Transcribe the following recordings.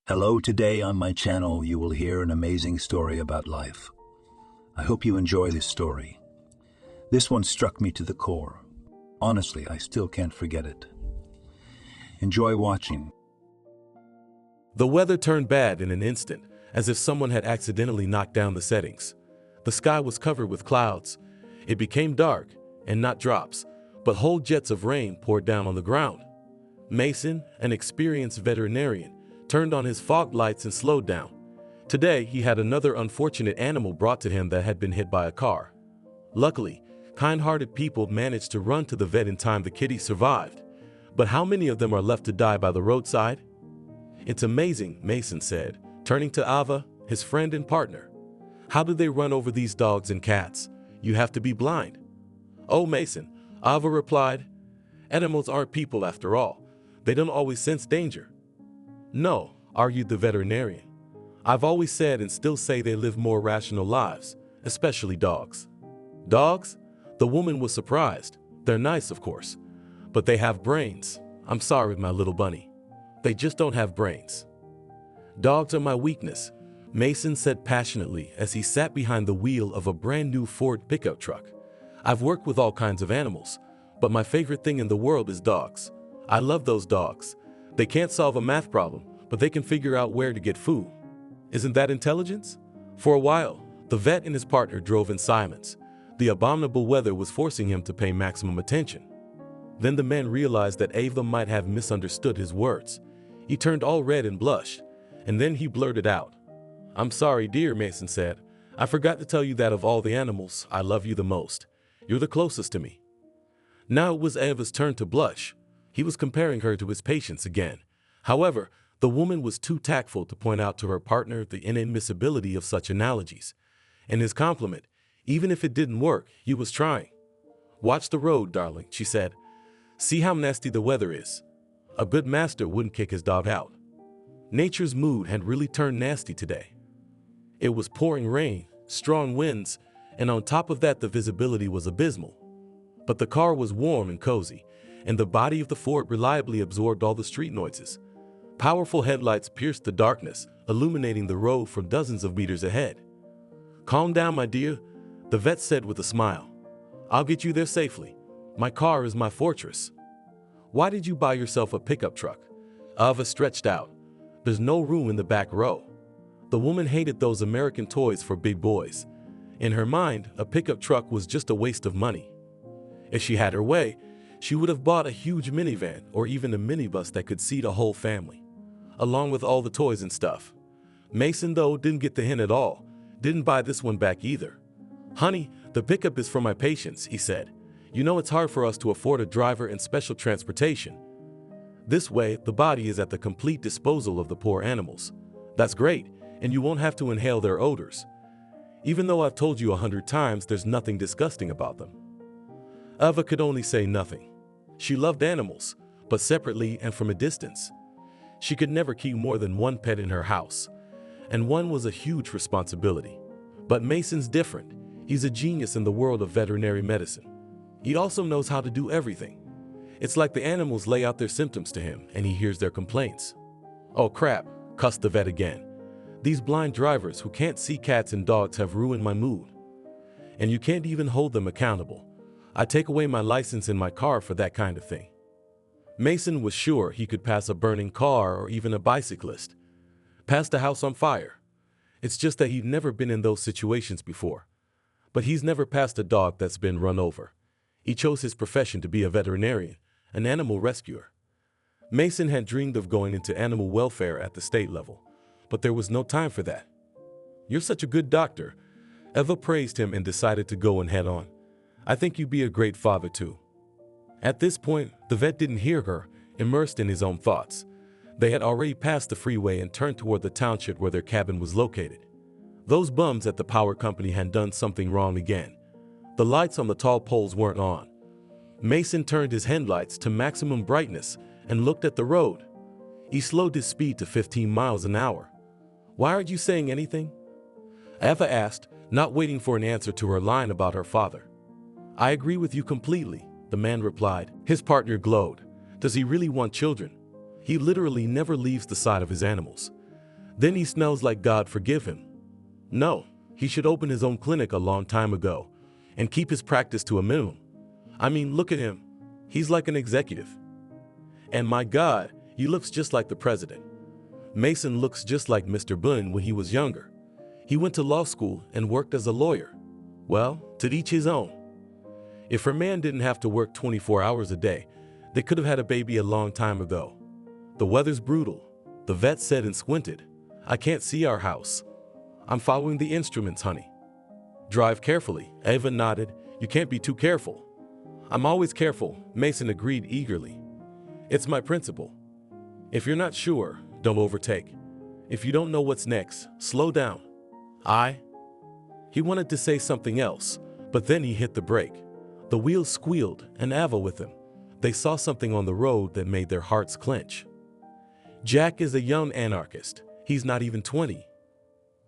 Hello, today on my channel you will hear an amazing story about life. I hope you enjoy this story. This one struck me to the core. Honestly, I still can't forget it. Enjoy watching. The weather turned bad in an instant, as if someone had accidentally knocked down the settings. The sky was covered with clouds. It became dark, and not drops, but whole jets of rain poured down on the ground. Mason, an experienced veterinarian, turned on his fog lights and slowed down. Today, he had another unfortunate animal brought to him that had been hit by a car. Luckily, kind-hearted people managed to run to the vet in time. The kitty survived. But how many of them are left to die by the roadside? It's amazing, Mason said, turning to Ava, his friend and partner. How do they run over these dogs and cats? You have to be blind. Oh, Mason, Ava replied. Animals aren't people after all. They don't always sense danger. No, argued the veterinarian. I've always said and still say they live more rational lives, especially dogs. Dogs? The woman was surprised. They're nice, of course, but they have brains. I'm sorry, my little bunny. They just don't have brains. Dogs are my weakness, Mason said passionately as he sat behind the wheel of a brand new Ford pickup truck. I've worked with all kinds of animals, but my favorite thing in the world is dogs. I love those dogs. They can't solve a math problem, but they can figure out where to get food. Isn't that intelligence? For a while, the vet and his partner drove in silence. The abominable weather was forcing him to pay maximum attention. Then the man realized that Ava might have misunderstood his words. He turned all red and blushed, and then he blurted out, I'm sorry, dear, Mason said. I forgot to tell you that of all the animals, I love you the most. You're the closest to me. Now it was Ava's turn to blush. He was comparing her to his patients again. However, the woman was too tactful to point out to her partner the inadmissibility of such analogies. And his compliment, even if it didn't work, he was trying. Watch the road, darling, she said. See how nasty the weather is. A good master wouldn't kick his dog out. Nature's mood had really turned nasty today. It was pouring rain, strong winds, and on top of that the visibility was abysmal. But the car was warm and cozy, and the body of the Ford reliably absorbed all the street noises. Powerful headlights pierced the darkness, illuminating the road for dozens of meters ahead. Calm down, my dear, the vet said with a smile. I'll get you there safely. My car is my fortress. Why did you buy yourself a pickup truck? Ava stretched out. There's no room in the back row. The woman hated those American toys for big boys. In her mind, a pickup truck was just a waste of money. If she had her way, she would have bought a huge minivan or even a minibus that could seat a whole family, along with all the toys and stuff. Mason, though, didn't get the hint at all. Didn't buy this one back either. Honey, the pickup is for my patients, he said. You know it's hard for us to afford a driver and special transportation. This way, the body is at the complete disposal of the poor animals. That's great, and you won't have to inhale their odors. Even though I've told you 100 times there's nothing disgusting about them. Ava could only say nothing. She loved animals, but separately and from a distance. She could never keep more than one pet in her house, and one was a huge responsibility. But Mason's different. He's a genius in the world of veterinary medicine. He also knows how to do everything. It's like the animals lay out their symptoms to him, and he hears their complaints. Oh crap, cussed the vet again. These blind drivers who can't see cats and dogs have ruined my mood. And you can't even hold them accountable. I take away my license in my car for that kind of thing. Mason was sure he could pass a burning car or even a bicyclist. Pass the house on fire. It's just that he'd never been in those situations before. But he's never passed a dog that's been run over. He chose his profession to be a veterinarian, an animal rescuer. Mason had dreamed of going into animal welfare at the state level, but there was no time for that. You're such a good doctor. Eva praised him and decided to go and head on. I think you'd be a great father too. At this point, the vet didn't hear her, immersed in his own thoughts. They had already passed the freeway and turned toward the township where their cabin was located. Those bums at the power company had done something wrong again. The lights on the tall poles weren't on. Mason turned his headlights to maximum brightness and looked at the road. He slowed his speed to 15 miles an hour. Why aren't you saying anything? Eva asked, not waiting for an answer to her line about her father. I agree with you completely, the man replied. His partner glowed. Does he really want children? He literally never leaves the side of his animals. Then he smells like God forgive him. No, he should open his own clinic a long time ago and keep his practice to a minimum. I mean, look at him. He's like an executive. And my God, he looks just like the president. Mason looks just like Mr. Bunn when he was younger. He went to law school and worked as a lawyer. Well, to each his own. If her man didn't have to work 24 hours a day, they could have had a baby a long time ago. The weather's brutal, the vet said and squinted. I can't see our house. I'm following the instruments, honey. Drive carefully, Ava nodded. You can't be too careful. I'm always careful, Mason agreed eagerly. It's my principle. If you're not sure, don't overtake. If you don't know what's next, slow down. He wanted to say something else, but then he hit the brake. The wheels squealed, and Ava with him. They saw something on the road that made their hearts clench. Jack is a young anarchist. He's not even 20.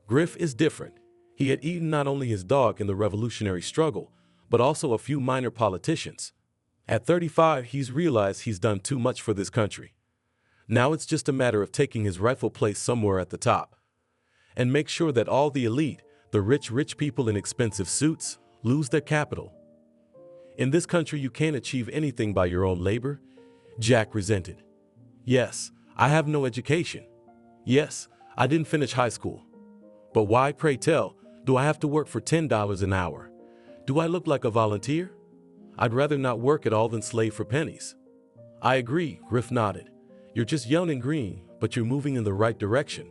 Griff is different. He had eaten not only his dog in the revolutionary struggle, but also a few minor politicians. At 35, he's realized he's done too much for this country. Now it's just a matter of taking his rightful place somewhere at the top. And make sure that all the elite, the rich people in expensive suits, lose their capital. In this country, you can't achieve anything by your own labor, Jack resented. Yes, I have no education. Yes, I didn't finish high school. But why, pray tell, do I have to work for $10 an hour? Do I look like a volunteer? I'd rather not work at all than slave for pennies. I agree, Griff nodded. You're just young and green, but you're moving in the right direction.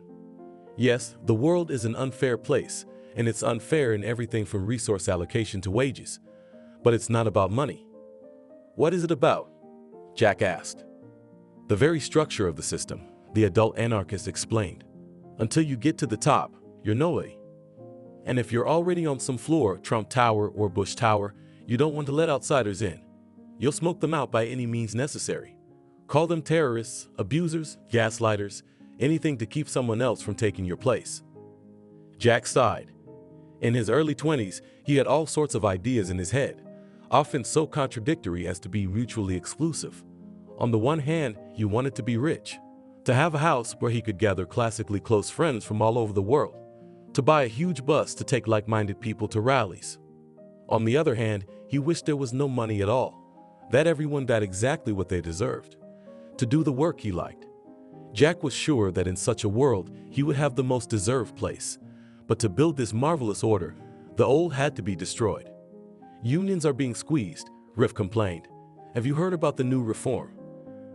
Yes, the world is an unfair place, and it's unfair in everything from resource allocation to wages. But it's not about money. What is it about? Jack asked. The very structure of the system, the adult anarchist explained. Until you get to the top, you're nobody. And if you're already on some floor, Trump Tower or Bush Tower, you don't want to let outsiders in. You'll smoke them out by any means necessary. Call them terrorists, abusers, gaslighters, anything to keep someone else from taking your place. Jack sighed. In his early 20s, he had all sorts of ideas in his head, often so contradictory as to be mutually exclusive. On the one hand, he wanted to be rich, to have a house where he could gather classically close friends from all over the world, to buy a huge bus to take like-minded people to rallies. On the other hand, he wished there was no money at all, that everyone got exactly what they deserved, to do the work he liked. Jack was sure that in such a world, he would have the most deserved place. But to build this marvelous order, the old had to be destroyed. Unions are being squeezed, Riff complained. Have you heard about the new reform?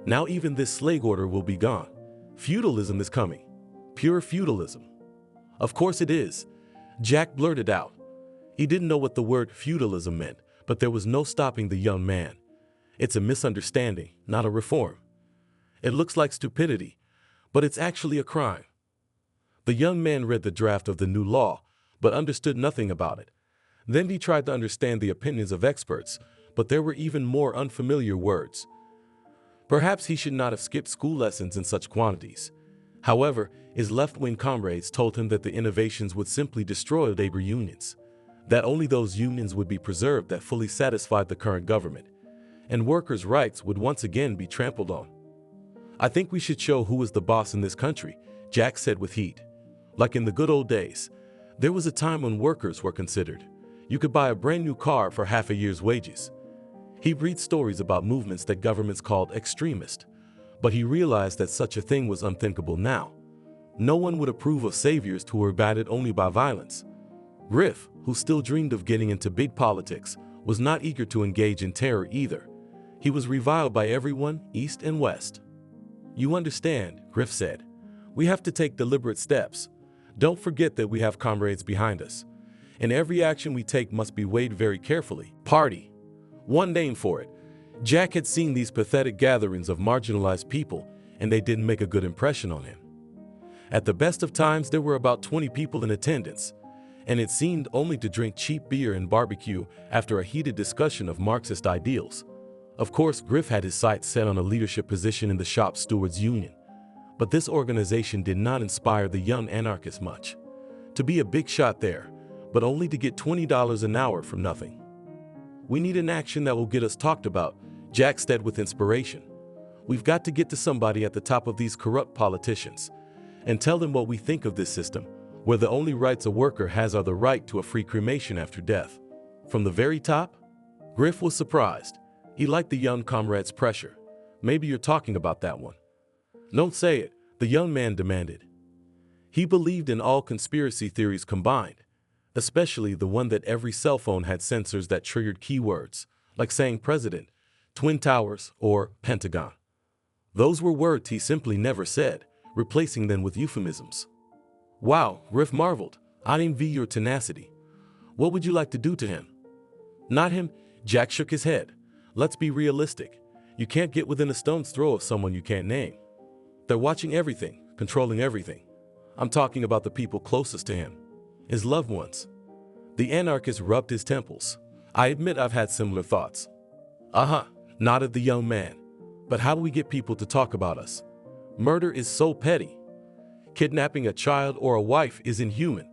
Now even this slave order will be gone. Feudalism is coming. Pure feudalism. Of course it is, Jack blurted out. He didn't know what the word feudalism meant, but there was no stopping the young man. It's a misunderstanding, not a reform. It looks like stupidity, but it's actually a crime. The young man read the draft of the new law, but understood nothing about it. Then he tried to understand the opinions of experts, but there were even more unfamiliar words. Perhaps he should not have skipped school lessons in such quantities. However, his left-wing comrades told him that the innovations would simply destroy labor unions, that only those unions would be preserved that fully satisfied the current government, and workers' rights would once again be trampled on. I think we should show who is the boss in this country, Jack said with heat. Like in the good old days, there was a time when workers were considered. You could buy a brand new car for half a year's wages. He read stories about movements that governments called extremist, but he realized that such a thing was unthinkable now. No one would approve of saviors who were guided only by violence. Griff, who still dreamed of getting into big politics, was not eager to engage in terror either. He was reviled by everyone, east and west. You understand, Griff said. We have to take deliberate steps. Don't forget that we have comrades behind us. And every action we take must be weighed very carefully. Party. One name for it. Jack had seen these pathetic gatherings of marginalized people, and they didn't make a good impression on him. At the best of times, there were about 20 people in attendance, and it seemed only to drink cheap beer and barbecue after a heated discussion of Marxist ideals. Of course, Griff had his sights set on a leadership position in the shop stewards union. But this organization did not inspire the young anarchist much. To be a big shot there, but only to get $20 an hour from nothing. We need an action that will get us talked about, Jack said with inspiration. We've got to get to somebody at the top of these corrupt politicians. and tell them what we think of this system, where the only rights a worker has are the right to a free cremation after death. From the very top, Griff was surprised. He liked the young comrade's pressure. Maybe you're talking about that one. Don't say it, the young man demanded. He believed in all conspiracy theories combined, especially the one that every cell phone had sensors that triggered keywords, like saying president, Twin Towers, or Pentagon. Those were words he simply never said, replacing them with euphemisms. Wow, Griff marveled. I envy your tenacity. What would you like to do to him? Not him, Jack shook his head. Let's be realistic. You can't get within a stone's throw of someone you can't name. They're watching everything, controlling everything. I'm talking about the people closest to him, his loved ones. The anarchist rubbed his temples. I admit I've had similar thoughts. Nodded the young man. But how do we get people to talk about us? Murder is so petty. Kidnapping a child or a wife is inhuman,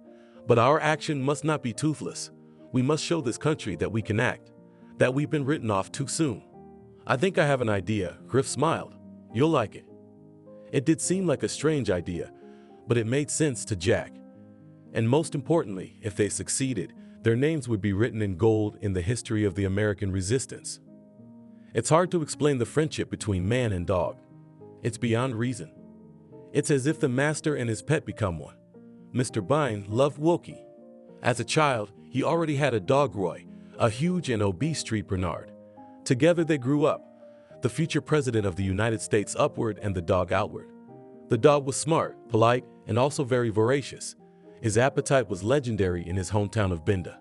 but our action must not be toothless. We must show this country that we can act, that we've been written off too soon. I think I have an idea, Griff smiled. You'll like it. It did seem like a strange idea, but it made sense to Jack. And most importantly, if they succeeded, their names would be written in gold in the history of the American resistance. It's hard to explain the friendship between man and dog. It's beyond reason. It's as if the master and his pet become one. Mr. Bine loved Wookie. As a child, he already had a dog, Roy, a huge and obese street Bernard. Together they grew up, the future president of the United States upward and the dog outward. The dog was smart, polite, and also very voracious. His appetite was legendary in his hometown of Binda.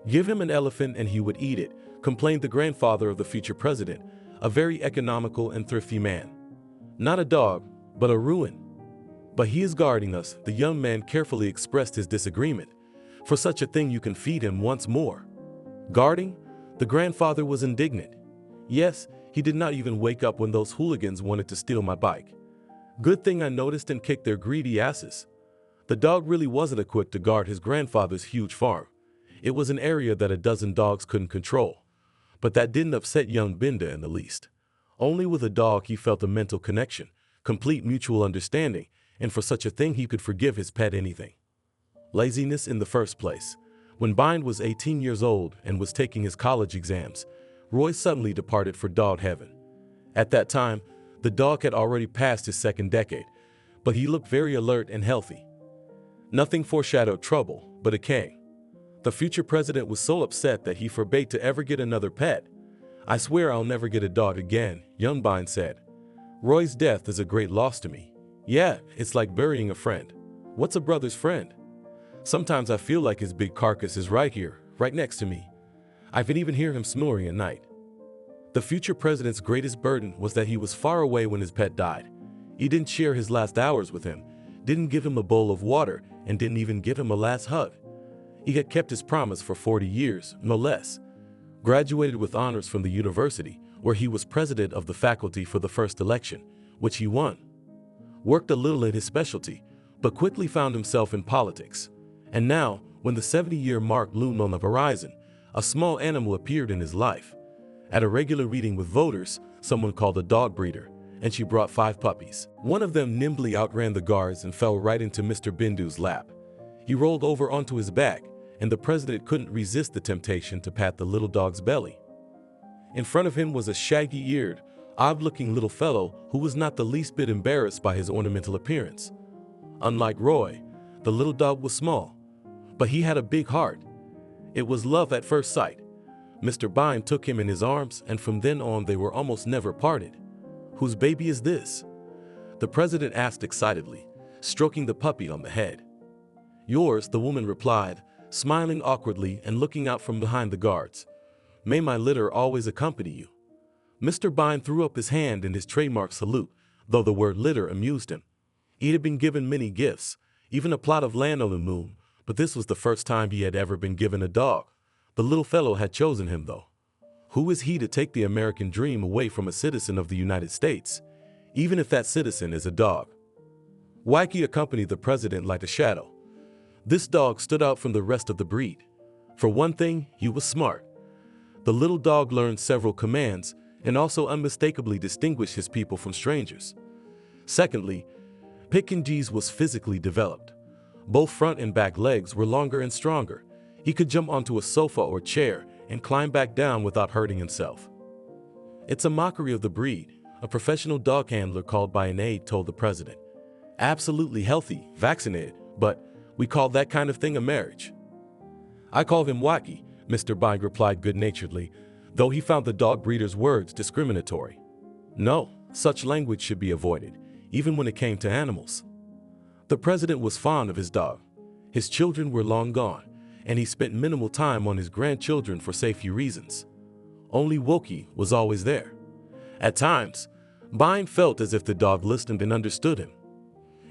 Give him an elephant and he would eat it, complained the grandfather of the future president, a very economical and thrifty man. Not a dog, but a ruin. But he is guarding us, the young man carefully expressed his disagreement. For such a thing you can feed him once more. Guarding? The grandfather was indignant. Yes, he did not even wake up when those hooligans wanted to steal my bike. Good thing I noticed and kicked their greedy asses. The dog really wasn't equipped to guard his grandfather's huge farm. It was an area that a dozen dogs couldn't control. But that didn't upset young Binda in the least. Only with a dog he felt a mental connection, complete mutual understanding, and for such a thing he could forgive his pet anything. Laziness in the first place. When Bind was 18 years old and was taking his college exams, Roy suddenly departed for dog heaven. At that time, the dog had already passed his second decade, but he looked very alert and healthy. Nothing foreshadowed trouble, but a king. The future president was so upset that he forbade to ever get another pet. I swear I'll never get a dog again, young Bind said. Roy's death is a great loss to me. Yeah, it's like burying a friend. What's a brother's friend? Sometimes I feel like his big carcass is right here, right next to me. I can even hear him snoring at night. The future president's greatest burden was that he was far away when his pet died. He didn't share his last hours with him, didn't give him a bowl of water, and didn't even give him a last hug. He had kept his promise for 40 years, no less. Graduated with honors from the university, where he was president of the faculty for the first election, which he won. Worked a little in his specialty, but quickly found himself in politics. And now, when the 70-year mark loomed on the horizon, a small animal appeared in his life. At a regular meeting with voters, someone called a dog breeder, and she brought 5 puppies. One of them nimbly outran the guards and fell right into Mr. Bindu's lap. He rolled over onto his back, and the president couldn't resist the temptation to pat the little dog's belly. In front of him was a shaggy-eared, odd-looking little fellow who was not the least bit embarrassed by his ornamental appearance. Unlike Roy, the little dog was small, but he had a big heart. It was love at first sight. Mr. Bind took him in his arms, and from then on they were almost never parted. Whose baby is this? The president asked excitedly, stroking the puppy on the head. Yours, the woman replied, smiling awkwardly and looking out from behind the guards. May my litter always accompany you. Mr. Bind threw up his hand in his trademark salute, though the word litter amused him. He had been given many gifts, even a plot of land on the moon, but this was the first time he had ever been given a dog. The little fellow had chosen him, though. Who is he to take the American dream away from a citizen of the United States, even if that citizen is a dog? Wacky accompanied the president like a shadow. This dog stood out from the rest of the breed. For one thing, he was smart. The little dog learned several commands and also unmistakably distinguished his people from strangers. Secondly, Pekingese was physically developed. Both front and back legs were longer and stronger. He could jump onto a sofa or chair and climb back down without hurting himself. It's a mockery of the breed, a professional dog handler called by an aide told the president. Absolutely healthy, vaccinated, but we call that kind of thing a marriage. I call him wacky, Mr. Bynum replied good-naturedly, though he found the dog breeder's words discriminatory. No, such language should be avoided, even when it came to animals. The president was fond of his dog. His children were long gone, and he spent minimal time on his grandchildren for safety reasons. Only Wokey was always there. At times, Bynum felt as if the dog listened and understood him,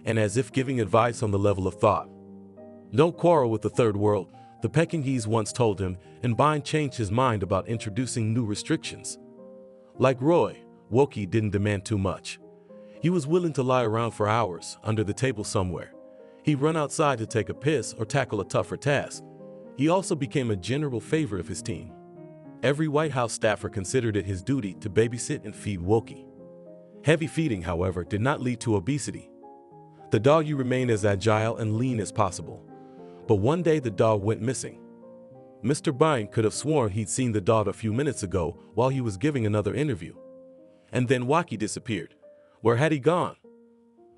and as if giving advice on the level of thought. Don't quarrel with the third world, the Pekingese once told him, and Bynum changed his mind about introducing new restrictions. Like Roy, Wokey didn't demand too much. He was willing to lie around for hours under the table somewhere. He'd run outside to take a piss or tackle a tougher task. He also became a general favorite of his team. Every White House staffer considered it his duty to babysit and feed Wokey. Heavy feeding, however, did not lead to obesity. The doggy remained as agile and lean as possible. But one day the dog went missing. Mr. Bynum could have sworn he'd seen the dog a few minutes ago while he was giving another interview. And then Wokey disappeared. Where had he gone?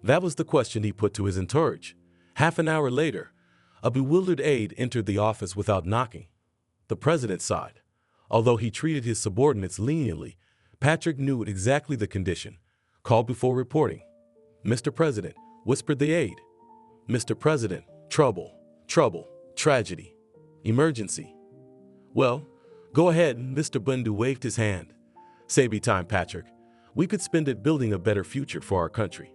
That was the question he put to his entourage. Half an hour later, a bewildered aide entered the office without knocking. The president sighed. Although he treated his subordinates leniently, Patrick knew exactly the condition. Called before reporting. Mr. President, whispered the aide. Mr. President, trouble, tragedy, emergency. Well, go ahead, Mr. Bundu waved his hand. Savey time, Patrick. We could spend it building a better future for our country.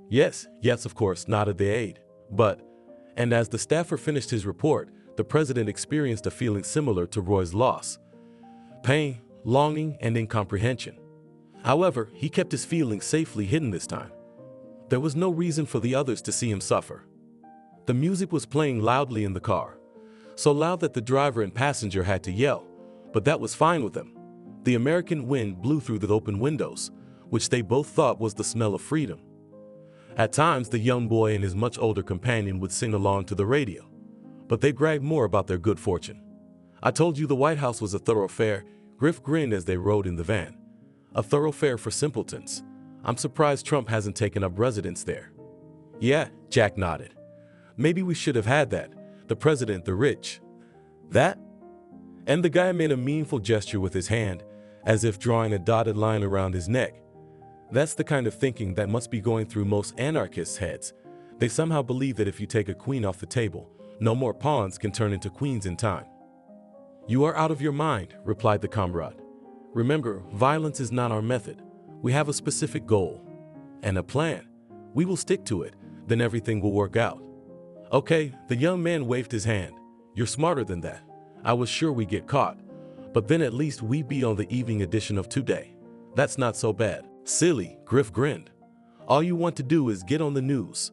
Yes, of course, nodded the aide. But, and as the staffer finished his report, the president experienced a feeling similar to Roy's loss. Pain, longing, and incomprehension. However, he kept his feelings safely hidden this time. There was no reason for the others to see him suffer. The music was playing loudly in the car, so loud that the driver and passenger had to yell, but that was fine with them. The American wind blew through the open windows, which they both thought was the smell of freedom. At times, the young boy and his much older companion would sing along to the radio, but they bragged more about their good fortune. I told you the White House was a thoroughfare, Griff grinned as they rode in the van. A thoroughfare for simpletons. I'm surprised Trump hasn't taken up residence there. Yeah, Jack nodded. Maybe we should have had that. The president, the rich. That? And the guy made a meaningful gesture with his hand, as if drawing a dotted line around his neck. That's the kind of thinking that must be going through most anarchists' heads. They somehow believe that if you take a queen off the table, no more pawns can turn into queens in time. You are out of your mind, replied the comrade. Remember, violence is not our method. We have a specific goal and a plan. We will stick to it, then everything will work out. Okay, the young man waved his hand. You're smarter than that. I was sure we'd get caught, but then at least we'd be on the evening edition of Today. That's not so bad. Silly, Griff grinned. All you want to do is get on the news.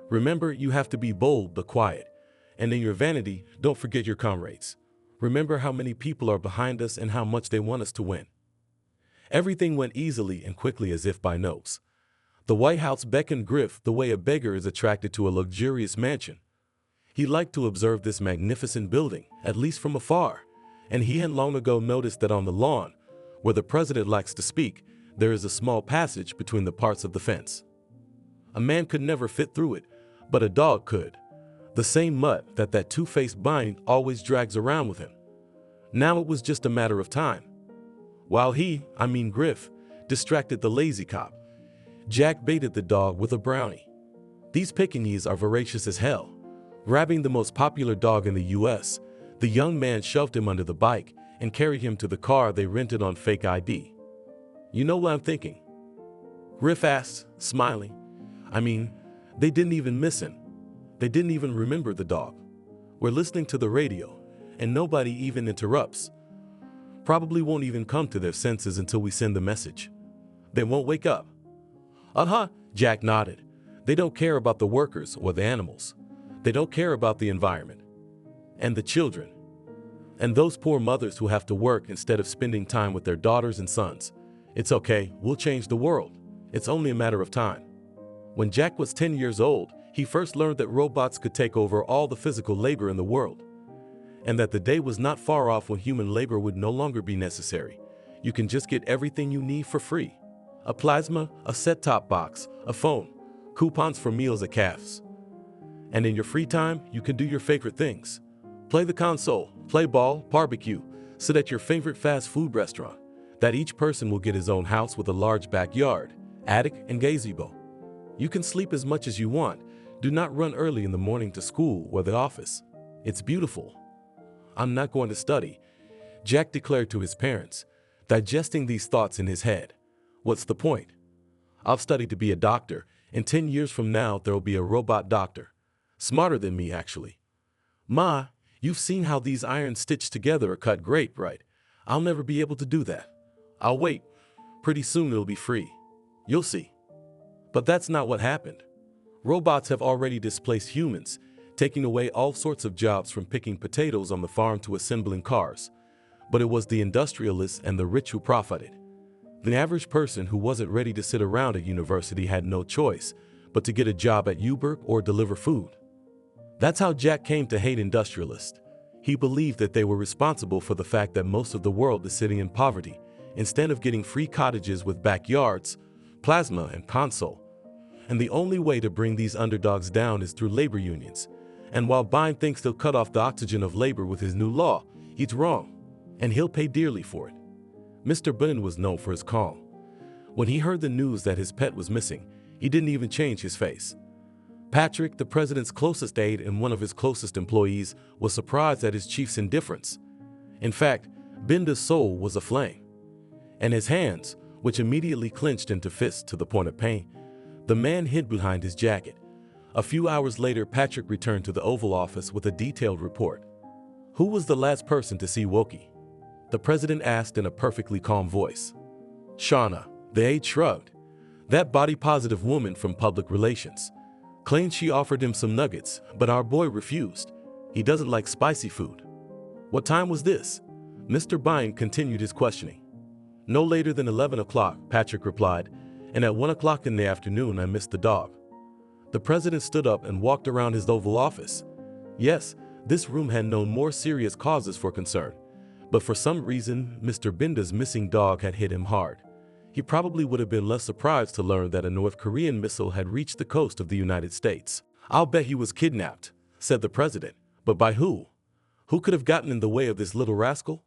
Remember, you have to be bold but quiet. And in your vanity, don't forget your comrades. Remember how many people are behind us and how much they want us to win. Everything went easily and quickly as if by notes. The White House beckoned Griff the way a beggar is attracted to a luxurious mansion. He liked to observe this magnificent building, at least from afar, and he had long ago noticed that on the lawn, where the president likes to speak, there is a small passage between the parts of the fence. A man could never fit through it, but a dog could. The same mutt that two-faced Bynum always drags around with him. Now it was just a matter of time. While Griff, distracted the lazy cop, Jack baited the dog with a brownie. These Pekingese are voracious as hell. Grabbing the most popular dog in the U.S., the young man shoved him under the bike and carried him to the car they rented on fake ID. You know what I'm thinking? Griff asked, smiling. They didn't even miss him. They didn't even remember the dog. We're listening to the radio, and nobody even interrupts. Probably won't even come to their senses until we send the message. They won't wake up. Jack nodded. They don't care about the workers or the animals. They don't care about the environment. And the children. And those poor mothers who have to work instead of spending time with their daughters and sons. It's okay, we'll change the world. It's only a matter of time. When Jack was 10 years old, he first learned that robots could take over all the physical labor in the world, and that the day was not far off when human labor would no longer be necessary. You can just get everything you need for free. A plasma, a set-top box, a phone, coupons for meals at cafes. And in your free time, you can do your favorite things. Play the console, play ball, barbecue, sit at your favorite fast food restaurant. That each person will get his own house with a large backyard, attic, and gazebo. You can sleep as much as you want. Do not run early in the morning to school or the office. It's beautiful. I'm not going to study, Jack declared to his parents, digesting these thoughts in his head. What's the point? I'll study to be a doctor, and 10 years from now there will be a robot doctor. Smarter than me, actually. Ma, you've seen how these irons stitched together are cut great, right? I'll never be able to do that. I'll wait. Pretty soon it'll be free. You'll see. But that's not what happened. Robots have already displaced humans, taking away all sorts of jobs from picking potatoes on the farm to assembling cars. But it was the industrialists and the rich who profited. The average person who wasn't ready to sit around at university had no choice but to get a job at Uber or deliver food. That's how Jack came to hate industrialists. He believed that they were responsible for the fact that most of the world is sitting in poverty, instead of getting free cottages with backyards, plasma, and console. And the only way to bring these underdogs down is through labor unions. And while Biden thinks they'll cut off the oxygen of labor with his new law, he's wrong, and he'll pay dearly for it. Mr. Biden was known for his calm. When he heard the news that his pet was missing, he didn't even change his face. Patrick, the president's closest aide and one of his closest employees, was surprised at his chief's indifference. In fact, Binda's soul was aflame. And his hands, which immediately clenched into fists to the point of pain, the man hid behind his jacket. A few hours later, Patrick returned to the Oval Office with a detailed report. Who was the last person to see Wokey? The president asked in a perfectly calm voice. Shauna, the aide shrugged. That body-positive woman from public relations. Claimed she offered him some nuggets, but our boy refused. He doesn't like spicy food. What time was this? Mr. Biden continued his questioning. No later than 11 o'clock, Patrick replied, and at 1 o'clock in the afternoon I missed the dog. The president stood up and walked around his Oval Office. Yes, this room had known more serious causes for concern, but for some reason, Mr. Binda's missing dog had hit him hard. He probably would have been less surprised to learn that a North Korean missile had reached the coast of the United States. I'll bet he was kidnapped, said the president. But by who? Who could have gotten in the way of this little rascal?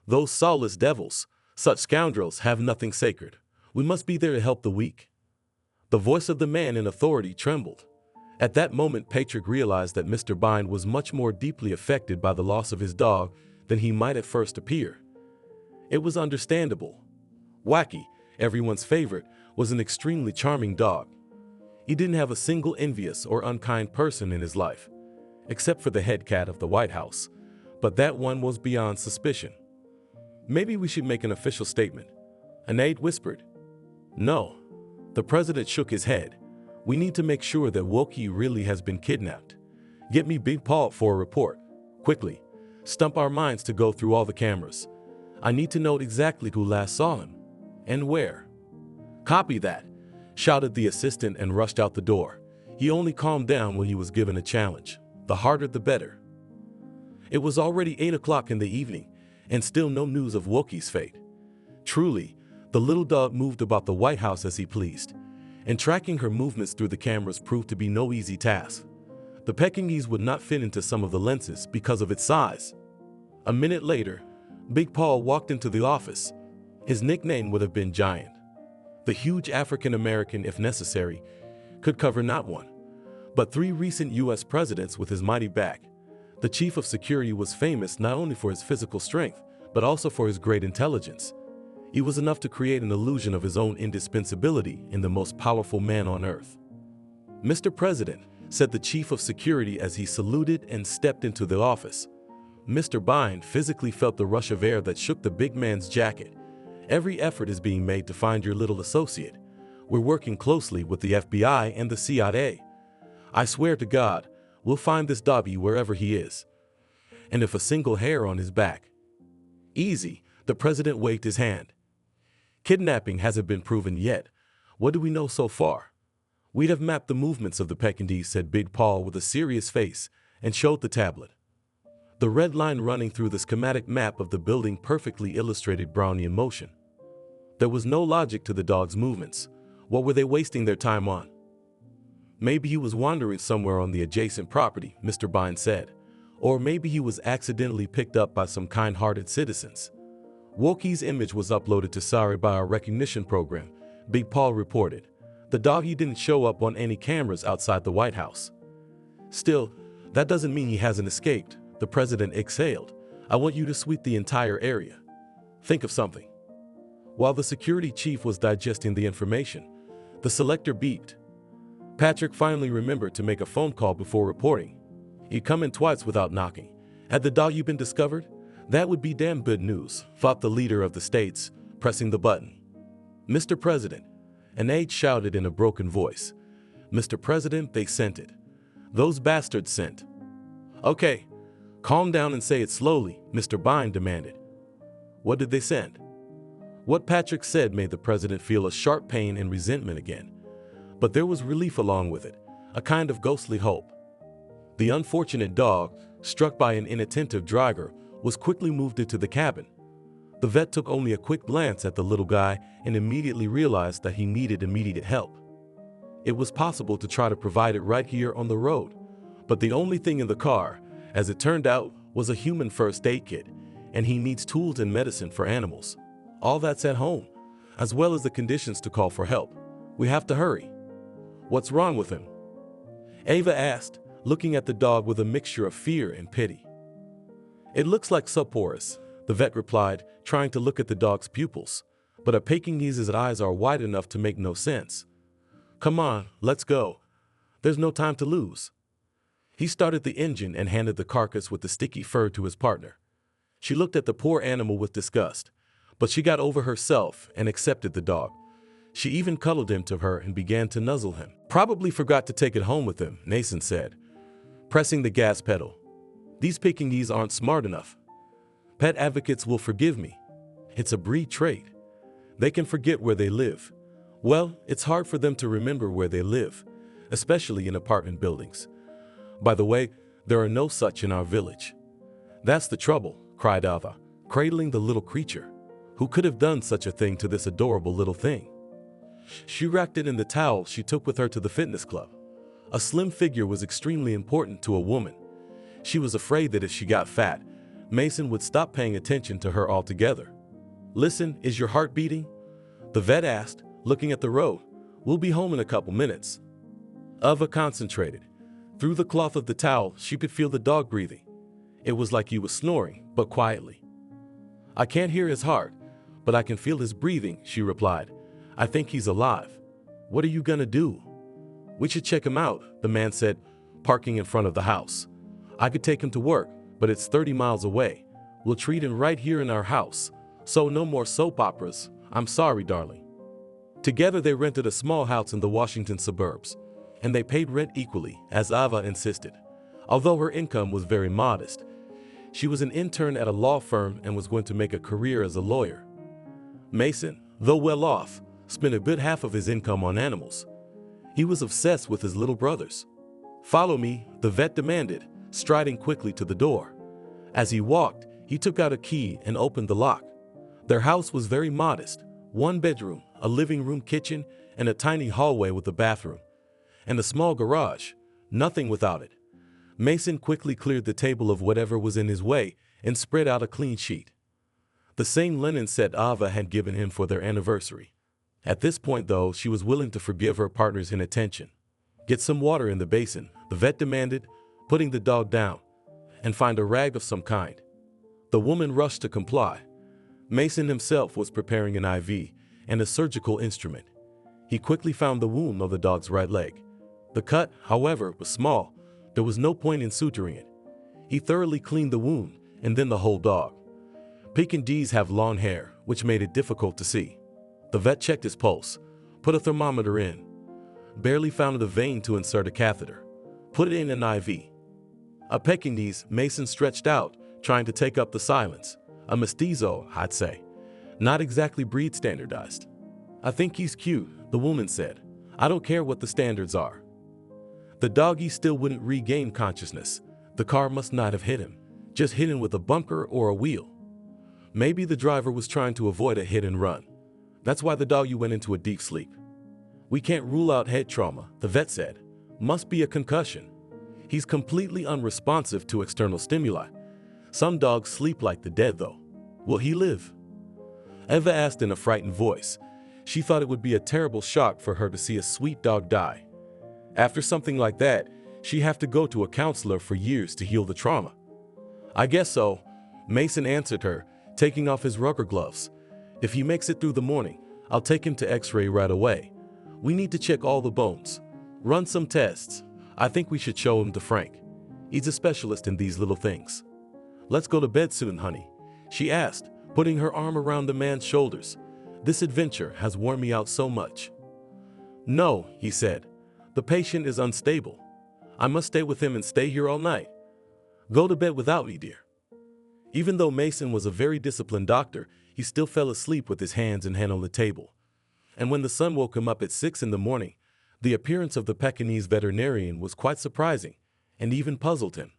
Those soulless devils, such scoundrels, have nothing sacred. We must be there to help the weak. The voice of the man in authority trembled. At that moment, Patrick realized that Mr. Biden was much more deeply affected by the loss of his dog than he might at first appear. It was understandable. Wacky, everyone's favorite, was an extremely charming dog. He didn't have a single envious or unkind person in his life, except for the head cat of the White House, but that one was beyond suspicion. Maybe we should make an official statement, an aide whispered. No. The president shook his head. We need to make sure that Wokey really has been kidnapped. Get me Big Paul for a report. Quickly. Stump our minds to go through all the cameras. I need to know exactly who last saw him. And where. Copy that, shouted the assistant and rushed out the door. He only calmed down when he was given a challenge. The harder the better. It was already 8 o'clock in the evening, and still no news of Wokey's fate. Truly, the little dog moved about the White House as he pleased, and tracking her movements through the cameras proved to be no easy task. The Pekingese would not fit into some of the lenses because of its size. A minute later, Big Paul walked into the office. His nickname would have been Giant. The huge African-American, if necessary, could cover not one, but 3 recent U.S. presidents with his mighty back. The chief of security was famous not only for his physical strength, but also for his great intelligence. He was enough to create an illusion of his own indispensability in the most powerful man on earth. Mr. President, said the chief of security as he saluted and stepped into the office. Mr. Biden physically felt the rush of air that shook the big man's jacket. Every effort is being made to find your little associate. We're working closely with the FBI and the CIA. I swear to God, we'll find this Dobby wherever he is. And if a single hair on his back. Easy, the president waved his hand. Kidnapping hasn't been proven yet. What do we know so far? We'd have mapped the movements of the Pekingese, said Big Paul with a serious face and showed the tablet. The red line running through the schematic map of the building perfectly illustrated Brownian motion. There was no logic to the dog's movements. What were they wasting their time on? Maybe he was wandering somewhere on the adjacent property, Mr. Bine said. Or maybe he was accidentally picked up by some kind-hearted citizens. Wokie's image was uploaded to Sari by our recognition program, Big Paul reported. The doggy didn't show up on any cameras outside the White House. Still, that doesn't mean he hasn't escaped, the president exhaled. I want you to sweep the entire area. Think of something. While the security chief was digesting the information, the selector beeped. Patrick finally remembered to make a phone call before reporting. He'd come in twice without knocking. Had the doggy been discovered? That would be damn good news, thought the leader of the states, pressing the button. Mr. President, an aide shouted in a broken voice. Mr. President, they sent it. Those bastards sent. Okay, calm down and say it slowly, Mr. Bine demanded. What did they send? What Patrick said made the president feel a sharp pain and resentment again. But there was relief along with it, a kind of ghostly hope. The unfortunate dog, struck by an inattentive driver, was quickly moved into the cabin. The vet took only a quick glance at the little guy and immediately realized that he needed immediate help. It was possible to try to provide it right here on the road, but the only thing in the car, as it turned out, was a human first aid kit, and he needs tools and medicine for animals. All that's at home, as well as the conditions to call for help. We have to hurry. What's wrong with him? Ava asked, looking at the dog with a mixture of fear and pity. It looks like subporous, the vet replied, trying to look at the dog's pupils, but a Pekingese's eyes are wide enough to make no sense. Come on, let's go. There's no time to lose. He started the engine and handed the carcass with the sticky fur to his partner. She looked at the poor animal with disgust, but she got over herself and accepted the dog. She even cuddled him to her and began to nuzzle him. Probably forgot to take it home with him, Nason said, pressing the gas pedal. These Pekingese aren't smart enough. Pet advocates will forgive me. It's a breed trait. They can forget where they live. Well, it's hard for them to remember where they live, especially in apartment buildings. By the way, there are no such in our village. That's the trouble, cried Ava, cradling the little creature. Who could have done such a thing to this adorable little thing? She wrapped it in the towel she took with her to the fitness club. A slim figure was extremely important to a woman. She was afraid that if she got fat, Mason would stop paying attention to her altogether. Listen, is your heart beating? The vet asked, looking at the road. We'll be home in a couple minutes. Ava concentrated. Through the cloth of the towel, she could feel the dog breathing. It was like he was snoring, but quietly. I can't hear his heart, but I can feel his breathing, she replied. I think he's alive. What are you gonna do? We should check him out, the man said, parking in front of the house. I could take him to work, but it's 30 miles away. We'll treat him right here in our house. So no more soap operas. I'm sorry, darling. Together they rented a small house in the Washington suburbs, and they paid rent equally, as Ava insisted. Although her income was very modest, she was an intern at a law firm and was going to make a career as a lawyer. Mason, though well off, spent a good half of his income on animals. He was obsessed with his little brothers. Follow me, the vet demanded, striding quickly to the door. As he walked, he took out a key and opened the lock. Their house was very modest, one bedroom, a living room, kitchen, and a tiny hallway with a bathroom, and a small garage, nothing without it. Mason quickly cleared the table of whatever was in his way and spread out a clean sheet. The same linen set Ava had given him for their anniversary. At this point, though, she was willing to forgive her partner's inattention. Get some water in the basin, the vet demanded, putting the dog down, and find a rag of some kind. The woman rushed to comply. Mason himself was preparing an IV and a surgical instrument. He quickly found the wound on the dog's right leg. The cut, however, was small. There was no point in suturing it. He thoroughly cleaned the wound and then the whole dog. Pekingese have long hair, which made it difficult to see. The vet checked his pulse, put a thermometer in, barely found a vein to insert a catheter, put it in an IV. A Pekingese, Mason stretched out, trying to take up the silence. A mestizo, I'd say. Not exactly breed standardized. I think he's cute, the woman said. I don't care what the standards are. The doggy still wouldn't regain consciousness. The car must not have hit him, just hit him with a bumper or a wheel. Maybe the driver was trying to avoid a hit and run. That's why the doggy went into a deep sleep. We can't rule out head trauma, the vet said. Must be a concussion. He's completely unresponsive to external stimuli. Some dogs sleep like the dead, though. Will he live? Eva asked in a frightened voice. She thought it would be a terrible shock for her to see a sweet dog die. After something like that, she'd have to go to a counselor for years to heal the trauma. I guess so, Mason answered her, taking off his rubber gloves. If he makes it through the morning, I'll take him to X-ray right away. We need to check all the bones. Run some tests. I think we should show him to Frank. He's a specialist in these little things. Let's go to bed soon, honey, she asked, putting her arm around the man's shoulders. This adventure has worn me out so much. No, he said. The patient is unstable. I must stay with him and stay here all night. Go to bed without me, dear. Even though Mason was a very disciplined doctor, he still fell asleep with his hands in hand on the table. And when the sun woke him up at 6 in the morning, the appearance of the Pekingese veterinarian was quite surprising and even puzzled him.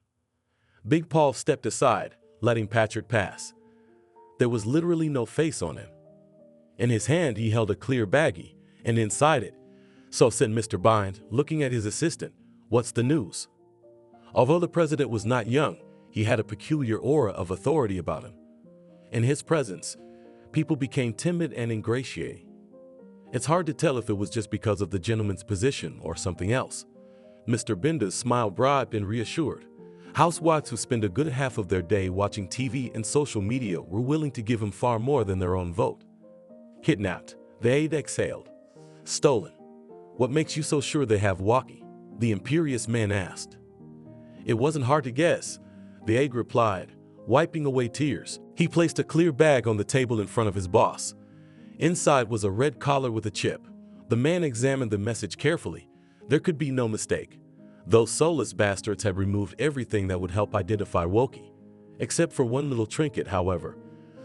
Big Paul stepped aside, letting Patrick pass. There was literally no face on him. In his hand he held a clear baggie, and inside it, "So," said Mr. Bind, looking at his assistant, "what's the news?" Although the president was not young, he had a peculiar aura of authority about him. In his presence, people became timid and ingratiating. It's hard to tell if it was just because of the gentleman's position or something else. Mr. Binda's smile broad and reassured. Housewives who spend a good half of their day watching TV and social media were willing to give him far more than their own vote. Kidnapped, the aide exhaled. Stolen. What makes you so sure they have Walkie? The imperious man asked. It wasn't hard to guess, the aide replied, wiping away tears. He placed a clear bag on the table in front of his boss. Inside was a red collar with a chip. The man examined the message carefully. There could be no mistake. Those soulless bastards had removed everything that would help identify Wokey. Except for one little trinket, however.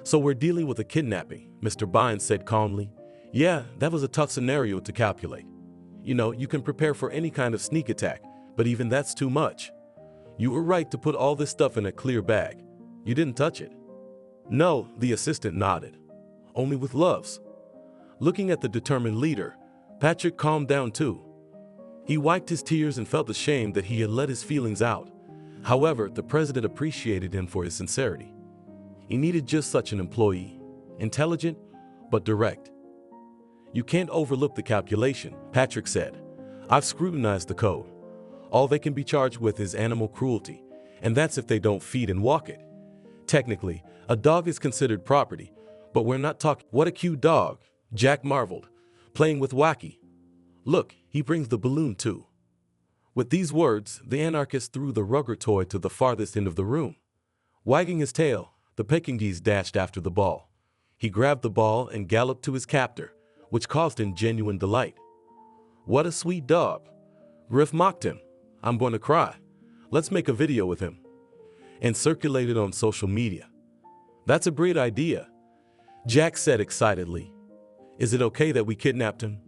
So we're dealing with a kidnapping, Mr. Bynes said calmly. Yeah, that was a tough scenario to calculate. You know, you can prepare for any kind of sneak attack, but even that's too much. You were right to put all this stuff in a clear bag. You didn't touch it. No, the assistant nodded. Only with gloves. Looking at the determined leader, Patrick calmed down too. He wiped his tears and felt ashamed that he had let his feelings out. However, the president appreciated him for his sincerity. He needed just such an employee. Intelligent, but direct. You can't overlook the calculation, Patrick said. I've scrutinized the code. All they can be charged with is animal cruelty, and that's if they don't feed and walk it. Technically, a dog is considered property, but we're not talking. What a cute dog, Jack marveled, playing with Wacky. Look, he brings the balloon too. With these words, the anarchist threw the rugger toy to the farthest end of the room. Wagging his tail, the Pekingese dashed after the ball. He grabbed the ball and galloped to his captor, which caused him genuine delight. What a sweet dog. Riff mocked him. I'm going to cry. Let's make a video with him. And circulate it on social media. That's a great idea, Jack said excitedly. Is it okay that we kidnapped him?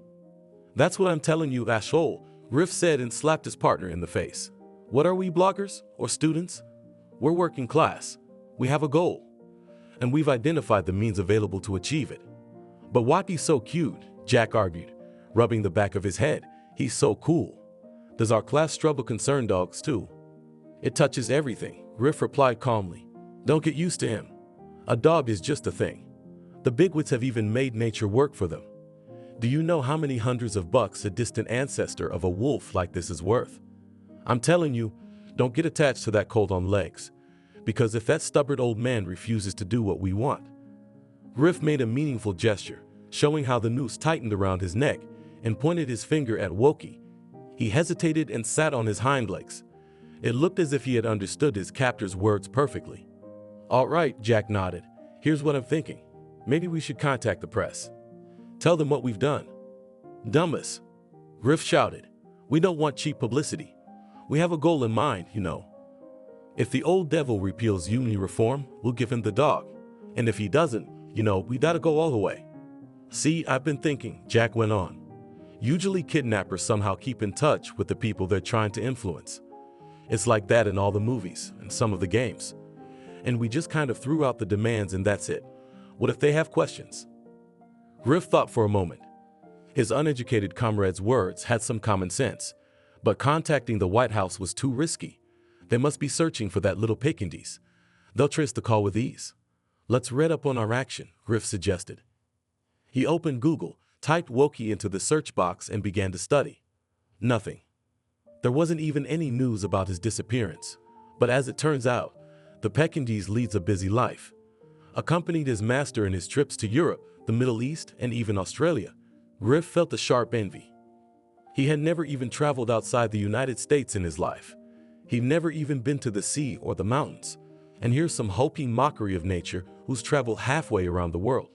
That's what I'm telling you, asshole, Riff said and slapped his partner in the face. What are we, bloggers or students? We're working class. We have a goal. And we've identified the means available to achieve it. But Waki's so cute, Jack argued, rubbing the back of his head. He's so cool. Does our class struggle concern dogs too? It touches everything, Riff replied calmly. Don't get used to him. A dog is just a thing. The bigwigs have even made nature work for them. Do you know how many hundreds of bucks a distant ancestor of a wolf like this is worth? I'm telling you, don't get attached to that colt on legs. Because if that stubborn old man refuses to do what we want. Riff made a meaningful gesture, showing how the noose tightened around his neck and pointed his finger at Wokey. He hesitated and sat on his hind legs. It looked as if he had understood his captor's words perfectly. All right, Jack nodded. Here's what I'm thinking. Maybe we should contact the press. Tell them what we've done. Dumbass, Riff shouted. We don't want cheap publicity. We have a goal in mind, you know. If the old devil repeals union reform, we'll give him the dog. And if he doesn't, you know, we gotta go all the way. See, I've been thinking, Jack went on. Usually kidnappers somehow keep in touch with the people they're trying to influence. It's like that in all the movies and some of the games. And we just kind of threw out the demands and that's it. What if they have questions? Griff thought for a moment. His uneducated comrade's words had some common sense, but contacting the White House was too risky. They must be searching for that little Pekingese. They'll trace the call with ease. Let's read up on our action, Griff suggested. He opened Google, typed Wokey into the search box and began to study. Nothing. There wasn't even any news about his disappearance. But as it turns out, the Pekingese leads a busy life. Accompanied his master in his trips to Europe, the Middle East, and even Australia, Griff felt a sharp envy. He had never even traveled outside the United States in his life. He'd never even been to the sea or the mountains. And here's some hulking mockery of nature who's traveled halfway around the world,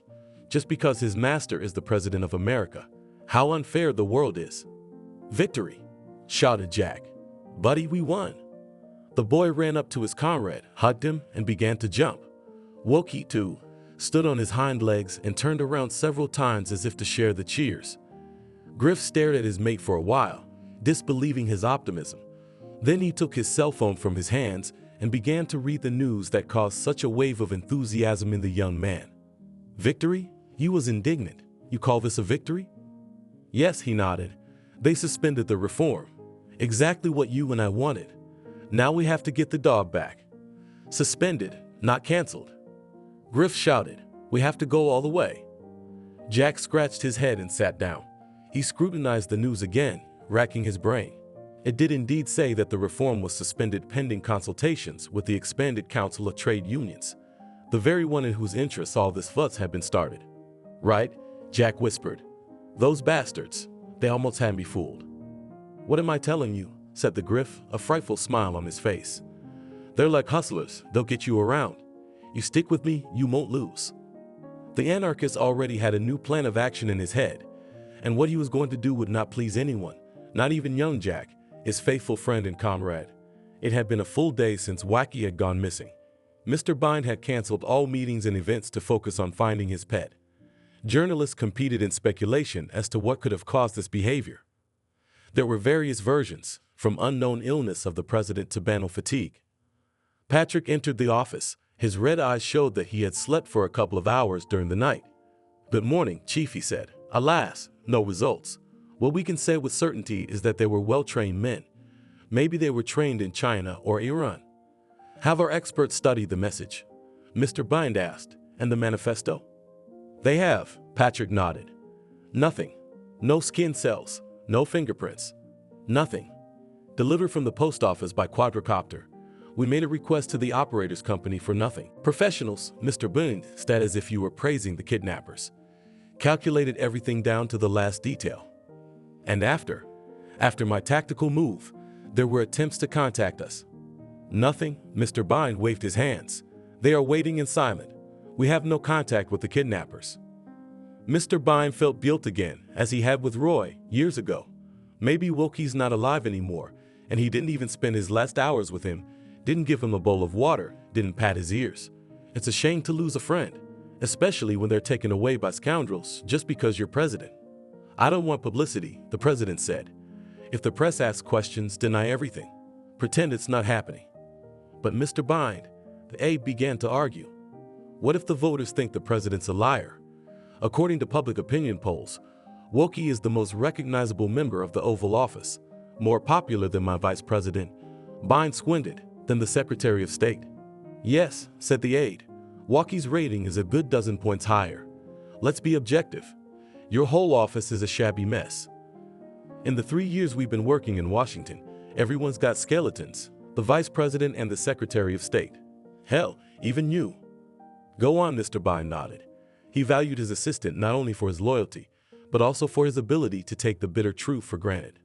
just because his master is the president of America. How unfair the world is. Victory, shouted Jack. Buddy, we won. The boy ran up to his comrade, hugged him, and began to jump. Wokey, too, stood on his hind legs and turned around several times as if to share the cheers. Griff stared at his mate for a while, disbelieving his optimism. Then he took his cell phone from his hands and began to read the news that caused such a wave of enthusiasm in the young man. Victory? He was indignant. You call this a victory? Yes, he nodded. They suspended the reform. Exactly what you and I wanted. Now we have to get the dog back. Suspended, not canceled. Griff shouted, we have to go all the way. Jack scratched his head and sat down. He scrutinized the news again, racking his brain. It did indeed say that the reform was suspended pending consultations with the expanded Council of Trade Unions, the very one in whose interests all this fuss had been started. Right? Jack whispered. Those bastards, they almost had me fooled. What am I telling you? Said the Griff, a frightful smile on his face. They're like hustlers, they'll get you around. You stick with me, you won't lose. The anarchist already had a new plan of action in his head, and what he was going to do would not please anyone, not even young Jack, his faithful friend and comrade. It had been a full day since Wacky had gone missing. Mr. Bind had canceled all meetings and events to focus on finding his pet. Journalists competed in speculation as to what could have caused this behavior. There were various versions, from unknown illness of the president to banal fatigue. Patrick entered the office. His red eyes showed that he had slept for a couple of hours during the night. Good morning, Chief, he said. Alas, no results. What we can say with certainty is that they were well-trained men. Maybe they were trained in China or Iran. Have our experts studied the message? Mr. Bind asked. And the manifesto? They have, Patrick nodded. Nothing. No skin cells. No fingerprints. Nothing. Delivered from the post office by quadricopter. We made a request to the operators company for nothing. Professionals, Mr. Bind said as if you were praising the kidnappers. Calculated everything down to the last detail. And after my tactical move, there were attempts to contact us. Nothing, Mr. Bind waved his hands. They are waiting and silent. We have no contact with the kidnappers. Mr. Bind felt guilt again, as he had with Roy years ago. Maybe Wokey's not alive anymore, and he didn't even spend his last hours with him, didn't give him a bowl of water, didn't pat his ears. It's a shame to lose a friend, especially when they're taken away by scoundrels just because you're president. I don't want publicity, the president said. If the press asks questions, deny everything. Pretend it's not happening. But Mr. Bind, the aide began to argue. What if the voters think the president's a liar? According to public opinion polls, Wokey is the most recognizable member of the Oval Office, more popular than my vice president, Bind squinted, than the Secretary of State. Yes, said the aide. Wokey's rating is a good dozen points higher. Let's be objective. Your whole office is a shabby mess. In the 3 years we've been working in Washington, everyone's got skeletons, the vice president and the Secretary of State. Hell, even you. Go on, Mr. Bind nodded. He valued his assistant not only for his loyalty, but also for his ability to take the bitter truth for granted.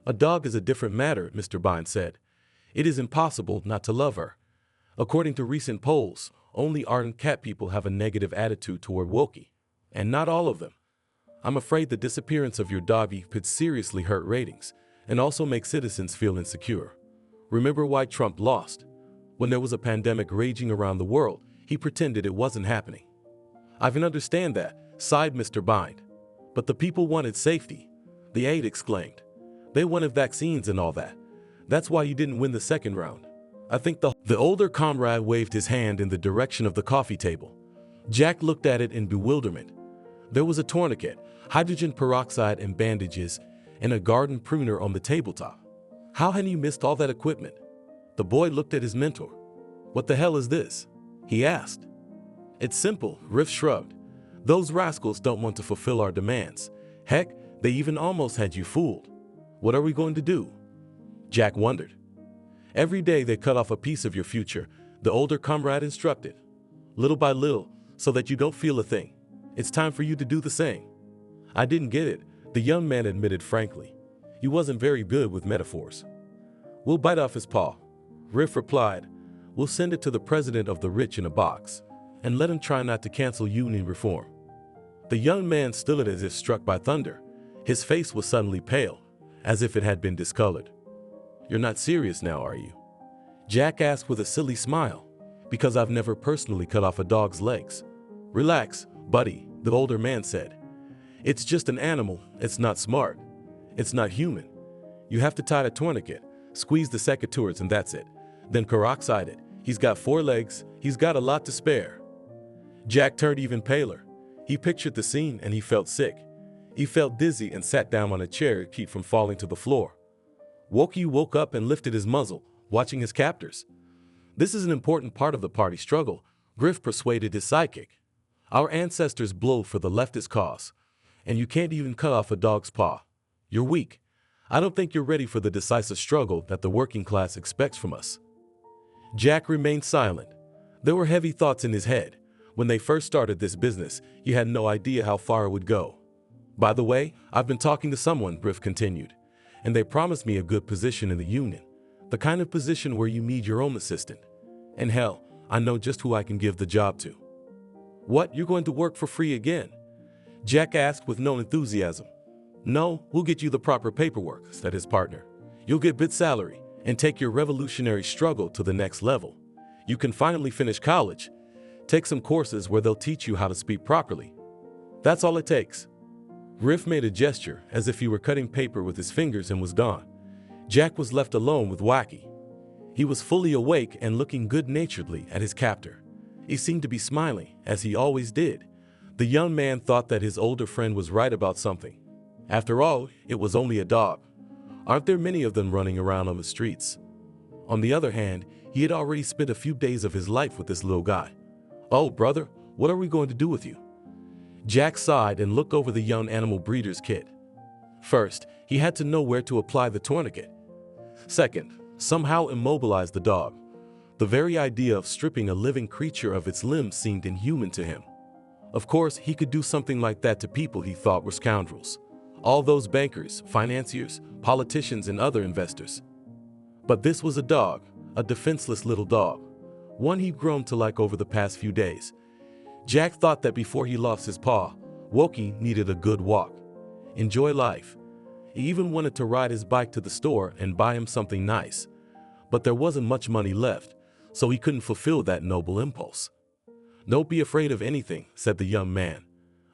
A dog is a different matter, Mr. Bind said. It is impossible not to love her. According to recent polls, only ardent cat people have a negative attitude toward Wokey, and not all of them. I'm afraid the disappearance of your doggy could seriously hurt ratings and also make citizens feel insecure. Remember why Trump lost? When there was a pandemic raging around the world, he pretended it wasn't happening. I can understand that, sighed Mr. Bind. But the people wanted safety. The aide exclaimed. They wanted vaccines and all that. That's why you didn't win the second round. I think the older comrade waved his hand in the direction of the coffee table. Jack looked at it in bewilderment. There was a tourniquet, hydrogen peroxide and bandages, and a garden pruner on the tabletop. How had he missed all that equipment? The boy looked at his mentor. What the hell is this? He asked. It's simple, Riff shrugged. Those rascals don't want to fulfill our demands. Heck, they even almost had you fooled. What are we going to do? Jack wondered. Every day they cut off a piece of your future, the older comrade instructed. Little by little, so that you don't feel a thing. It's time for you to do the same. I didn't get it, the young man admitted frankly. He wasn't very good with metaphors. We'll bite off his paw. Riff replied, we'll send it to the president of the rich in a box, and let him try not to cancel union reform. The young man stood as if struck by thunder. His face was suddenly pale, as if it had been discolored. You're not serious now, are you? Jack asked with a silly smile, because I've never personally cut off a dog's legs. Relax, buddy, the older man said. It's just an animal, it's not smart. It's not human. You have to tie a tourniquet, squeeze the secateurs and that's it. Then peroxide it. He's got 4 legs, he's got a lot to spare. Jack turned even paler. He pictured the scene and he felt sick. He felt dizzy and sat down on a chair to keep from falling to the floor. Wokey woke up and lifted his muzzle, watching his captors. This is an important part of the party struggle, Griff persuaded his sidekick. Our ancestors blowed for the leftist cause, and you can't even cut off a dog's paw. You're weak. I don't think you're ready for the decisive struggle that the working class expects from us. Jack remained silent. There were heavy thoughts in his head. When they first started this business, he had no idea how far it would go. By the way, I've been talking to someone, Griff continued, and they promised me a good position in the union, the kind of position where you need your own assistant. And hell, I know just who I can give the job to. What, you're going to work for free again? Jack asked with no enthusiasm. No, we'll get you the proper paperwork, said his partner. You'll get bit salary and take your revolutionary struggle to the next level. You can finally finish college, take some courses where they'll teach you how to speak properly. That's all it takes. Riff made a gesture as if he were cutting paper with his fingers and was gone. Jack was left alone with Wacky. He was fully awake and looking good-naturedly at his captor. He seemed to be smiling, as he always did. The young man thought that his older friend was right about something. After all, it was only a dog. Aren't there many of them running around on the streets? On the other hand, he had already spent a few days of his life with this little guy. Oh, brother, what are we going to do with you? Jack sighed and looked over the young animal breeder's kit. First, he had to know where to apply the tourniquet. Second, somehow immobilize the dog. The very idea of stripping a living creature of its limbs seemed inhuman to him. Of course, he could do something like that to people he thought were scoundrels. All those bankers, financiers, politicians, and other investors. But this was a dog, a defenseless little dog, one he'd grown to like over the past few days. Jack thought that before he lost his paw, Wokey needed a good walk. Enjoy life. He even wanted to ride his bike to the store and buy him something nice. But there wasn't much money left, so he couldn't fulfill that noble impulse. Don't be afraid of anything, said the young man.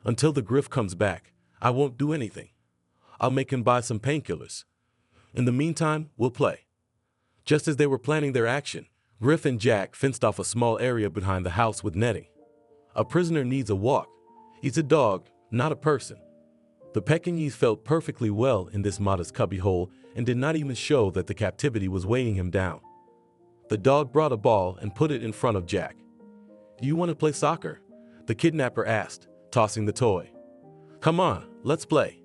Until the Griff comes back, I won't do anything. I'll make him buy some painkillers. In the meantime, we'll play. Just as they were planning their action, Griff and Jack fenced off a small area behind the house with netting. A prisoner needs a walk. He's a dog, not a person. The Pekingese felt perfectly well in this modest cubbyhole and did not even show that the captivity was weighing him down. The dog brought a ball and put it in front of Jack. Do you want to play soccer? The kidnapper asked, tossing the toy. Come on, let's play.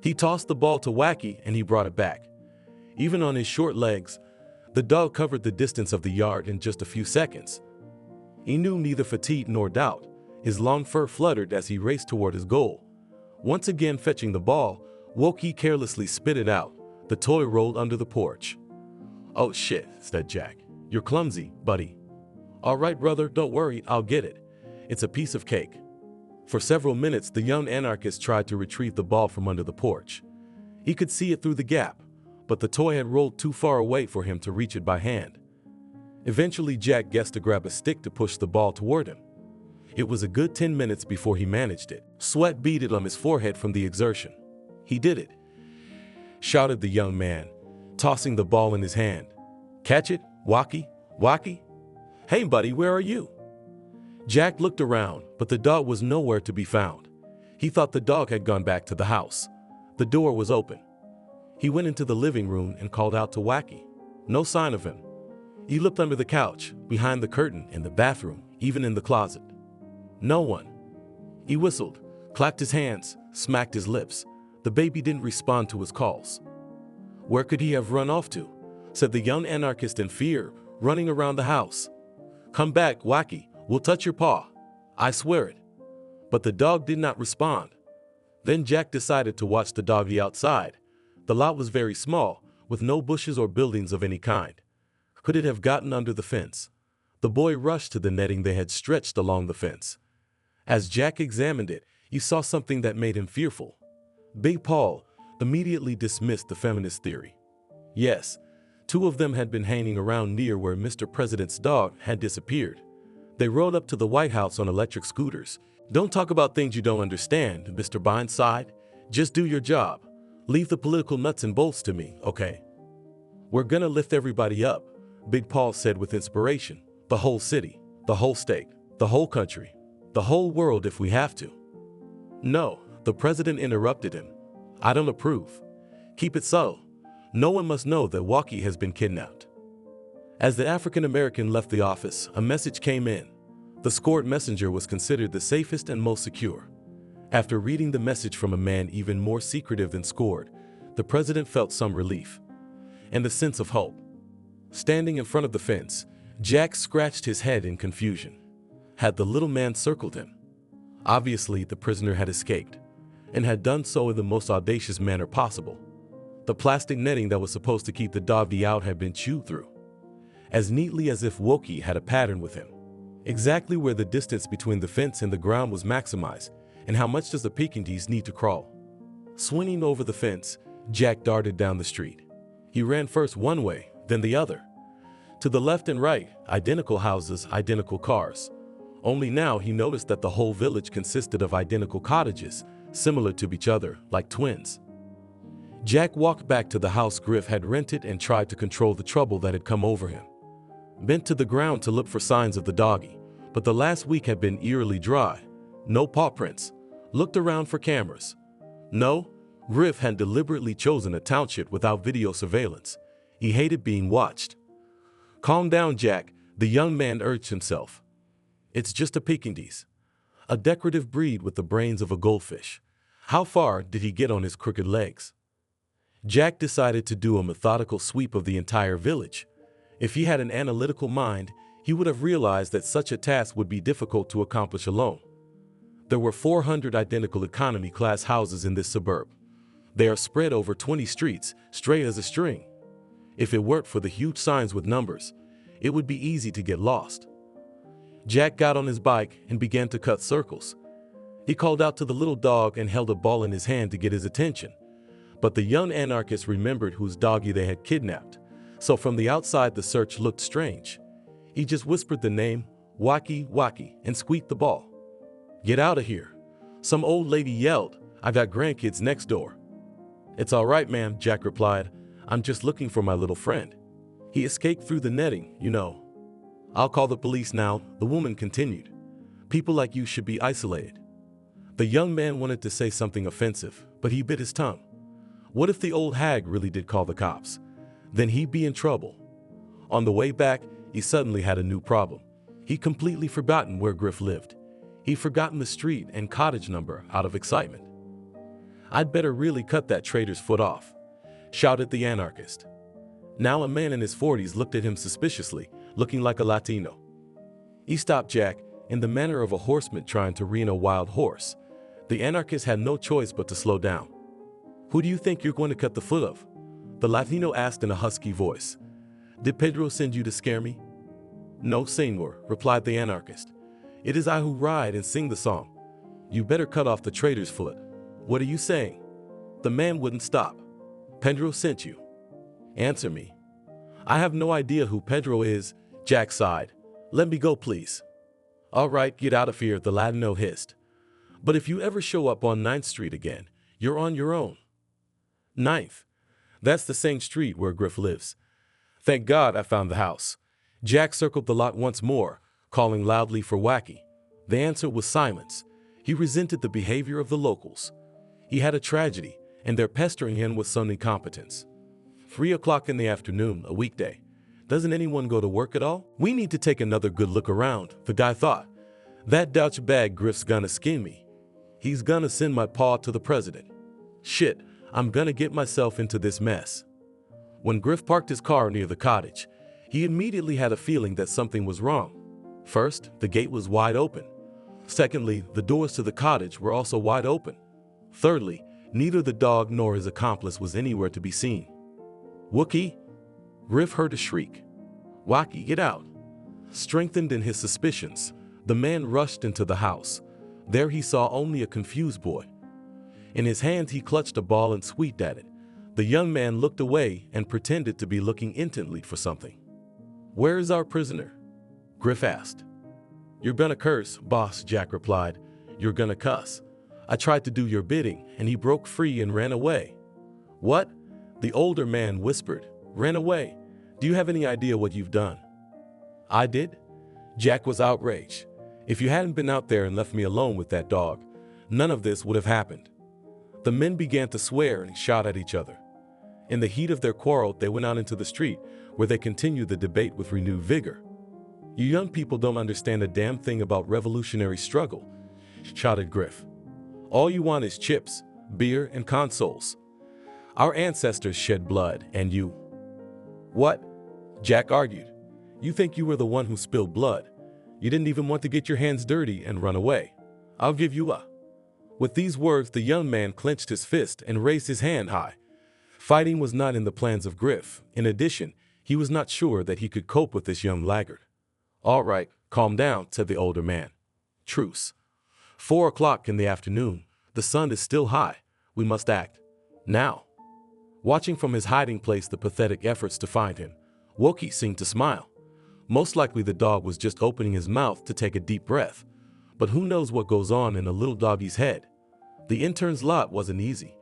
He tossed the ball to Wacky and he brought it back. Even on his short legs, the dog covered the distance of the yard in just a few seconds. He knew neither fatigue nor doubt. His long fur fluttered as he raced toward his goal. Once again fetching the ball, Wokey carelessly spit it out. The toy rolled under the porch. Oh shit, said Jack. You're clumsy, buddy. All right, brother, don't worry, I'll get it. It's a piece of cake. For several minutes, the young anarchist tried to retrieve the ball from under the porch. He could see it through the gap, but the toy had rolled too far away for him to reach it by hand. Eventually, Jack guessed to grab a stick to push the ball toward him. It was a good 10 minutes before he managed it. Sweat beaded on his forehead from the exertion. He did it. shouted the young man, tossing the ball in his hand. Catch it, Wacky, Wacky? Hey, buddy, where are you? Jack looked around, but the dog was nowhere to be found. He thought the dog had gone back to the house. The door was open. He went into the living room and called out to Wacky. No sign of him. He looked under the couch, behind the curtain, in the bathroom, even in the closet. No one. He whistled, clapped his hands, smacked his lips. The baby didn't respond to his calls. Where could he have run off to? Said the young anarchist in fear, running around the house. Come back, Wacky. We'll touch your paw. I swear it. But the dog did not respond. Then Jack decided to watch the doggy outside. The lot was very small, with no bushes or buildings of any kind. Could it have gotten under the fence? The boy rushed to the netting they had stretched along the fence. As Jack examined it, he saw something that made him fearful. Big Paul immediately dismissed the feminist theory. Yes, two of them had been hanging around near where Mr. President's dog had disappeared. They rode up to the White House on electric scooters. Don't talk about things you don't understand, Mr. Blindside. Just do your job. Leave the political nuts and bolts to me, okay? We're gonna lift everybody up, Big Paul said with inspiration. The whole city, the whole state, the whole country, the whole world if we have to. No, the president interrupted him. I don't approve. Keep it subtle. No one must know that Wacky has been kidnapped. As the African American left the office, a message came in. The scored messenger was considered the safest and most secure. After reading the message from a man even more secretive than scored, the president felt some relief and a sense of hope. Standing in front of the fence, Jack scratched his head in confusion. Had the little man circled him? Obviously, the prisoner had escaped, and had done so in the most audacious manner possible. The plastic netting that was supposed to keep the doggy out had been chewed through, as neatly as if Wacky had a pattern with him. Exactly where the distance between the fence and the ground was maximized, and how much does the Pekingese need to crawl? Swinging over the fence, Jack darted down the street. He ran first one way, then the other. To the left and right, identical houses, identical cars. Only now he noticed that the whole village consisted of identical cottages, similar to each other, like twins. Jack walked back to the house Griff had rented and tried to control the trouble that had come over him. Bent to the ground to look for signs of the doggy, but the last week had been eerily dry. No paw prints. Looked around for cameras. No, Griff had deliberately chosen a township without video surveillance. He hated being watched. Calm down, Jack, the young man urged himself. It's just a Pekingese, a decorative breed with the brains of a goldfish. How far did he get on his crooked legs? Jack decided to do a methodical sweep of the entire village. If he had an analytical mind, he would have realized that such a task would be difficult to accomplish alone. There were 400 identical economy class houses in this suburb. They are spread over 20 streets, straight as a string. If it weren't for the huge signs with numbers, it would be easy to get lost. Jack got on his bike and began to cut circles. He called out to the little dog and held a ball in his hand to get his attention. But the young anarchist remembered whose doggy they had kidnapped, so from the outside the search looked strange. He just whispered the name, Wacky, Wacky, and squeaked the ball. Get out of here. Some old lady yelled, I got grandkids next door. It's all right, ma'am, Jack replied. I'm just looking for my little friend. He escaped through the netting, you know. I'll call the police now, the woman continued. People like you should be isolated. The young man wanted to say something offensive, but he bit his tongue. What if the old hag really did call the cops? Then he'd be in trouble. On the way back, he suddenly had a new problem. He'd completely forgotten where Griff lived. He'd forgotten the street and cottage number out of excitement. I'd better really cut that traitor's foot off, shouted the anarchist. Now a man in his 40s looked at him suspiciously, looking like a Latino. He stopped Jack in the manner of a horseman trying to rein a wild horse. The anarchist had no choice but to slow down. Who do you think you're going to cut the foot of? The Latino asked in a husky voice. Did Pedro send you to scare me? No, senor, replied the anarchist. It is I who ride and sing the song. You better cut off the traitor's foot. What are you saying? The man wouldn't stop. Pedro sent you. Answer me. I have no idea who Pedro is, Jack sighed. Let me go, please. All right, get out of here, the Latino hissed. But if you ever show up on 9th Street again, you're on your own. 9th. That's the same street where Griff lives. Thank God I found the house. Jack circled the lot once more, calling loudly for Wacky. The answer was silence. He resented the behavior of the locals. He had a tragedy, and they're pestering him with some incompetence. 3 o'clock in the afternoon, a weekday. Doesn't anyone go to work at all? We need to take another good look around, the guy thought. That douchebag Griff's gonna skin me. He's gonna send my paw to the president. Shit, I'm gonna get myself into this mess. When Griff parked his car near the cottage, he immediately had a feeling that something was wrong. First, the gate was wide open. Secondly, the doors to the cottage were also wide open. Thirdly, neither the dog nor his accomplice was anywhere to be seen. Wookie? Griff heard a shriek. Wacky, get out. Strengthened in his suspicions, the man rushed into the house. There he saw only a confused boy. In his hand he clutched a ball and squeaked at it. The young man looked away and pretended to be looking intently for something. Where is our prisoner? Griff asked. You're gonna curse, boss, Jack replied. You're gonna cuss. I tried to do your bidding, and he broke free and ran away. What? The older man whispered. Ran away? Do you have any idea what you've done? I did? Jack was outraged. If you hadn't been out there and left me alone with that dog, none of this would have happened. The men began to swear and shout at each other. In the heat of their quarrel, they went out into the street, where they continued the debate with renewed vigor. You young people don't understand a damn thing about revolutionary struggle, shouted Griff. All you want is chips, beer, and consoles. Our ancestors shed blood, and you... What? Jack argued. You think you were the one who spilled blood. You didn't even want to get your hands dirty and run away. I'll give you a... With these words, the young man clenched his fist and raised his hand high. Fighting was not in the plans of Griff. In addition, he was not sure that he could cope with this young laggard. All right, calm down, said the older man. Truce. 4 o'clock in the afternoon. The sun is still high. We must act. Now. Watching from his hiding place the pathetic efforts to find him, Wookie seemed to smile. Most likely the dog was just opening his mouth to take a deep breath. But who knows what goes on in a little doggy's head? The intern's lot wasn't easy.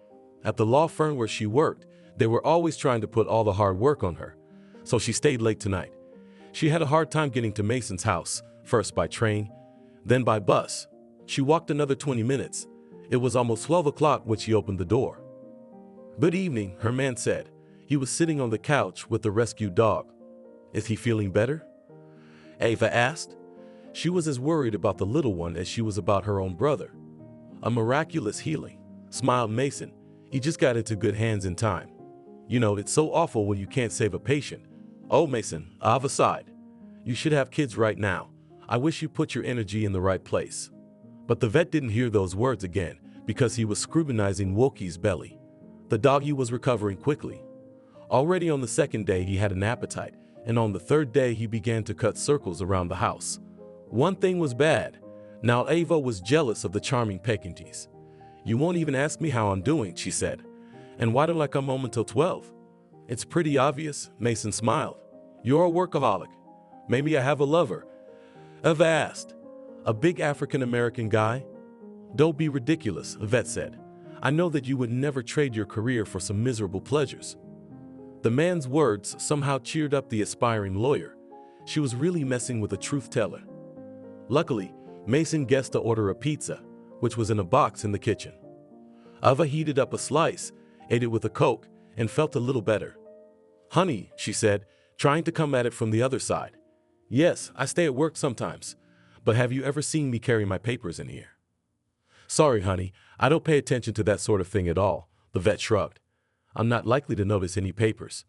At the law firm where she worked, they were always trying to put all the hard work on her. So she stayed late tonight. She had a hard time getting to Mason's house, first by train, then by bus. She walked another 20 minutes. It was almost 12 o'clock when she opened the door. Good evening, her man said. He was sitting on the couch with the rescued dog. Is he feeling better? Ava asked. She was as worried about the little one as she was about her own brother. A miraculous healing, smiled Mason. He just got into good hands in time. You know, it's so awful when you can't save a patient. Oh, Mason, Ava sighed. You should have kids right now. I wish you put your energy in the right place. But the vet didn't hear those words again because he was scrutinizing Wookie's belly. The doggy was recovering quickly. Already on the second day he had an appetite, and on the third day he began to cut circles around the house. One thing was bad. Now Ava was jealous of the charming Pekingese. You won't even ask me how I'm doing, she said. And why don't I come home until 12? It's pretty obvious, Mason smiled. You're a workaholic. Maybe I have a lover. Ava asked. A big African-American guy? Don't be ridiculous, Vet said. I know that you would never trade your career for some miserable pleasures. The man's words somehow cheered up the aspiring lawyer. She was really messing with a truth teller. Luckily, Mason guessed to order a pizza, which was in a box in the kitchen. Ava heated up a slice, ate it with a Coke, and felt a little better. Honey, she said, trying to come at it from the other side. Yes, I stay at work sometimes, but have you ever seen me carry my papers in here? Sorry, honey, I don't pay attention to that sort of thing at all, the vet shrugged. I'm not likely to notice any papers.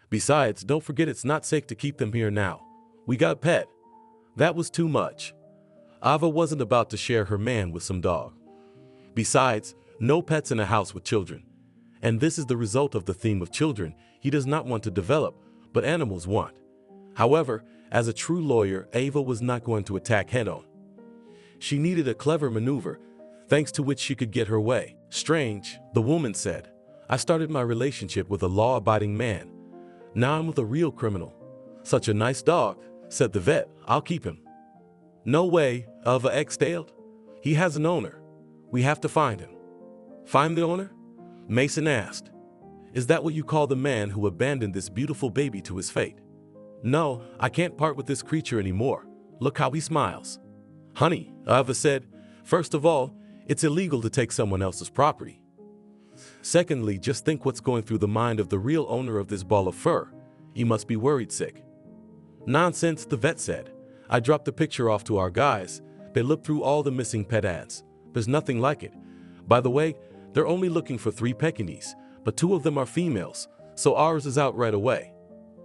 Besides, don't forget it's not safe to keep them here now. We got Pet. That was too much. Ava wasn't about to share her man with some dog. Besides, no pets in a house with children. And this is the result of the theme of children he does not want to develop, but animals want. However, as a true lawyer, Ava was not going to attack head-on. She needed a clever maneuver, thanks to which she could get her way. Strange, the woman said. I started my relationship with a law-abiding man. Now I'm with a real criminal. Such a nice dog, said the vet. I'll keep him. No way, Ava exhaled. He has an owner. We have to find him. Find the owner? Mason asked. Is that what you call the man who abandoned this beautiful baby to his fate? No, I can't part with this creature anymore. Look how he smiles. Honey, Ava said, first of all, it's illegal to take someone else's property. Secondly, just think what's going through the mind of the real owner of this ball of fur. He must be worried sick. Nonsense, the vet said. I dropped the picture off to our guys. They looked through all the missing pet ads. There's nothing like it. By the way, they're only looking for 3 Pekingese, but 2 of them are females, so ours is out right away.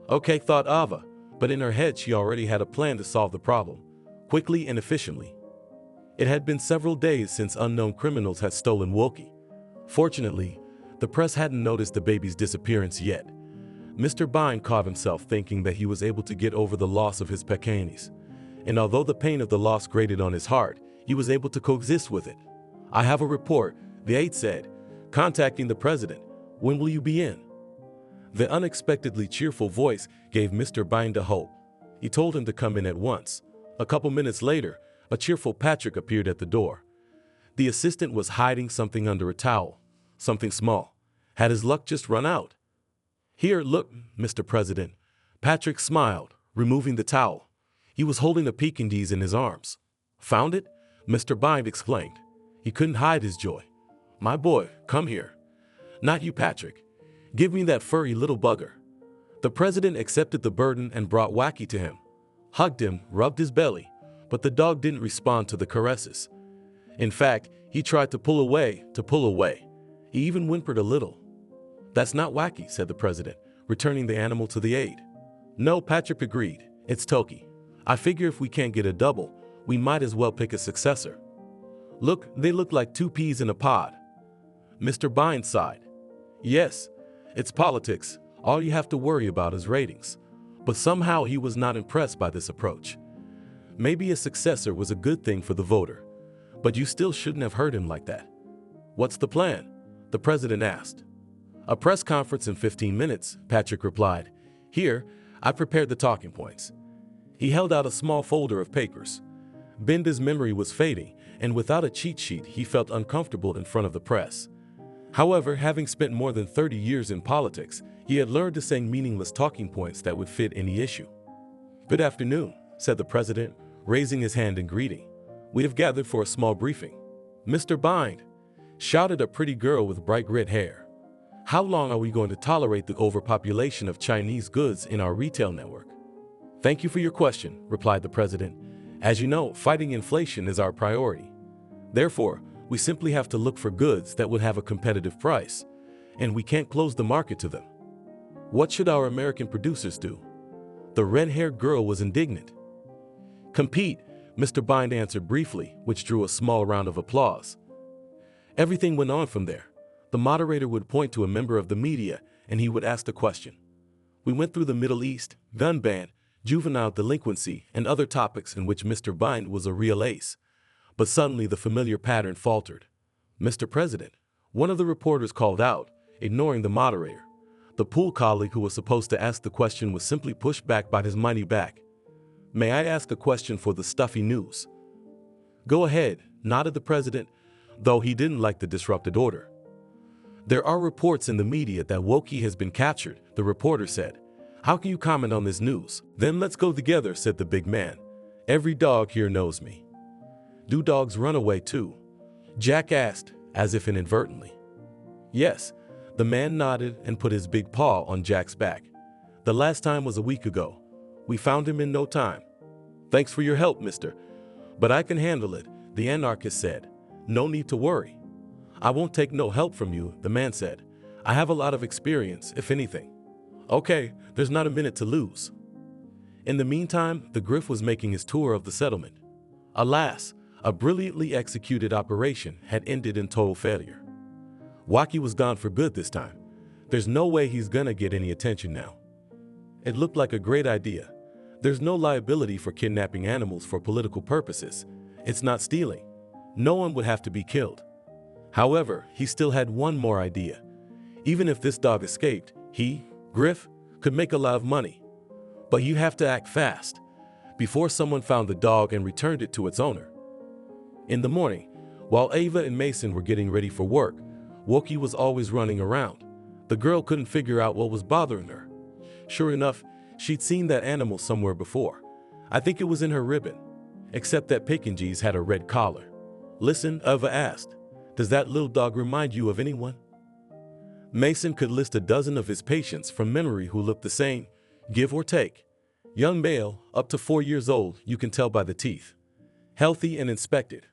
Okay, thought Ava, but in her head she already had a plan to solve the problem, quickly and efficiently. It had been several days since unknown criminals had stolen Woki. Fortunately, the press hadn't noticed the baby's disappearance yet. Mr. Bine caught himself thinking that he was able to get over the loss of his Pekingese, and although the pain of the loss grated on his heart, he was able to coexist with it. I have a report, the aide said, contacting the president. When will you be in? The unexpectedly cheerful voice gave Mr. Bine hope. He told him to come in at once. A couple minutes later, a cheerful Patrick appeared at the door. The assistant was hiding something under a towel, something small. Had his luck just run out? Here, look, Mr. President. Patrick smiled, removing the towel. He was holding a Pekingese in his arms. Found it? Mr. Bine exclaimed. He couldn't hide his joy. My boy, come here. Not you, Patrick. Give me that furry little bugger. The president accepted the burden and brought Wacky to him, hugged him, rubbed his belly, but the dog didn't respond to the caresses. In fact, he tried to pull away. He even whimpered a little. That's not Wacky, said the president, returning the animal to the aide. No, Patrick agreed. It's Toki. I figure if we can't get a double, we might as well pick a successor. Look, they look like 2 peas in a pod. Mr. Bine sighed. Yes, it's politics. All you have to worry about is ratings. But somehow he was not impressed by this approach. Maybe a successor was a good thing for the voter, but you still shouldn't have hurt him like that. What's the plan? The president asked. A press conference in 15 minutes, Patrick replied. Here, I prepared the talking points. He held out a small folder of papers. Benda's memory was fading, and without a cheat sheet, he felt uncomfortable in front of the press. However, having spent more than 30 years in politics, he had learned to say meaningless talking points that would fit any issue. Good afternoon, said the president, raising his hand in greeting. We have gathered for a small briefing. Mr. Bine, shouted a pretty girl with bright red hair. How long are we going to tolerate the overpopulation of Chinese goods in our retail network? Thank you for your question, replied the president. As you know, fighting inflation is our priority. Therefore, we simply have to look for goods that would have a competitive price, and we can't close the market to them. What should our American producers do? The red-haired girl was indignant. Compete, Mr. Bine answered briefly, which drew a small round of applause. Everything went on from there. The moderator would point to a member of the media, and he would ask the question. We went through the Middle East, gun ban, juvenile delinquency, and other topics in which Mr. Bine was a real ace. But suddenly the familiar pattern faltered. Mr. President, one of the reporters called out, ignoring the moderator. The pool colleague who was supposed to ask the question was simply pushed back by his mighty back. May I ask a question for the stuffy news? Go ahead, nodded the president, though he didn't like the disrupted order. There are reports in the media that Woki has been captured, the reporter said. How can you comment on this news? Then let's go together, said the big man. Every dog here knows me. Do dogs run away too? Jack asked, as if inadvertently. Yes, the man nodded and put his big paw on Jack's back. The last time was a week ago. We found him in no time. Thanks for your help, mister. But I can handle it, the anarchist said. No need to worry. I won't take no help from you, the man said. I have a lot of experience, if anything. Okay, there's not a minute to lose. In the meantime, the Griff was making his tour of the settlement. Alas, a brilliantly executed operation had ended in total failure. Wacky was gone for good this time. There's no way he's gonna get any attention now. It looked like a great idea. There's no liability for kidnapping animals for political purposes. It's not stealing. No one would have to be killed. However, he still had one more idea. Even if this dog escaped, he, Griff, could make a lot of money. But you have to act fast, before someone found the dog and returned it to its owner. In the morning, while Ava and Mason were getting ready for work, Woki was always running around. The girl couldn't figure out what was bothering her. Sure enough, she'd seen that animal somewhere before. I think it was in her ribbon, except that Pekingese had a red collar. Listen, Eva asked, does that little dog remind you of anyone? Mason could list a dozen of his patients from memory who looked the same, give or take. Young male, up to 4 years old, you can tell by the teeth. Healthy and inspected.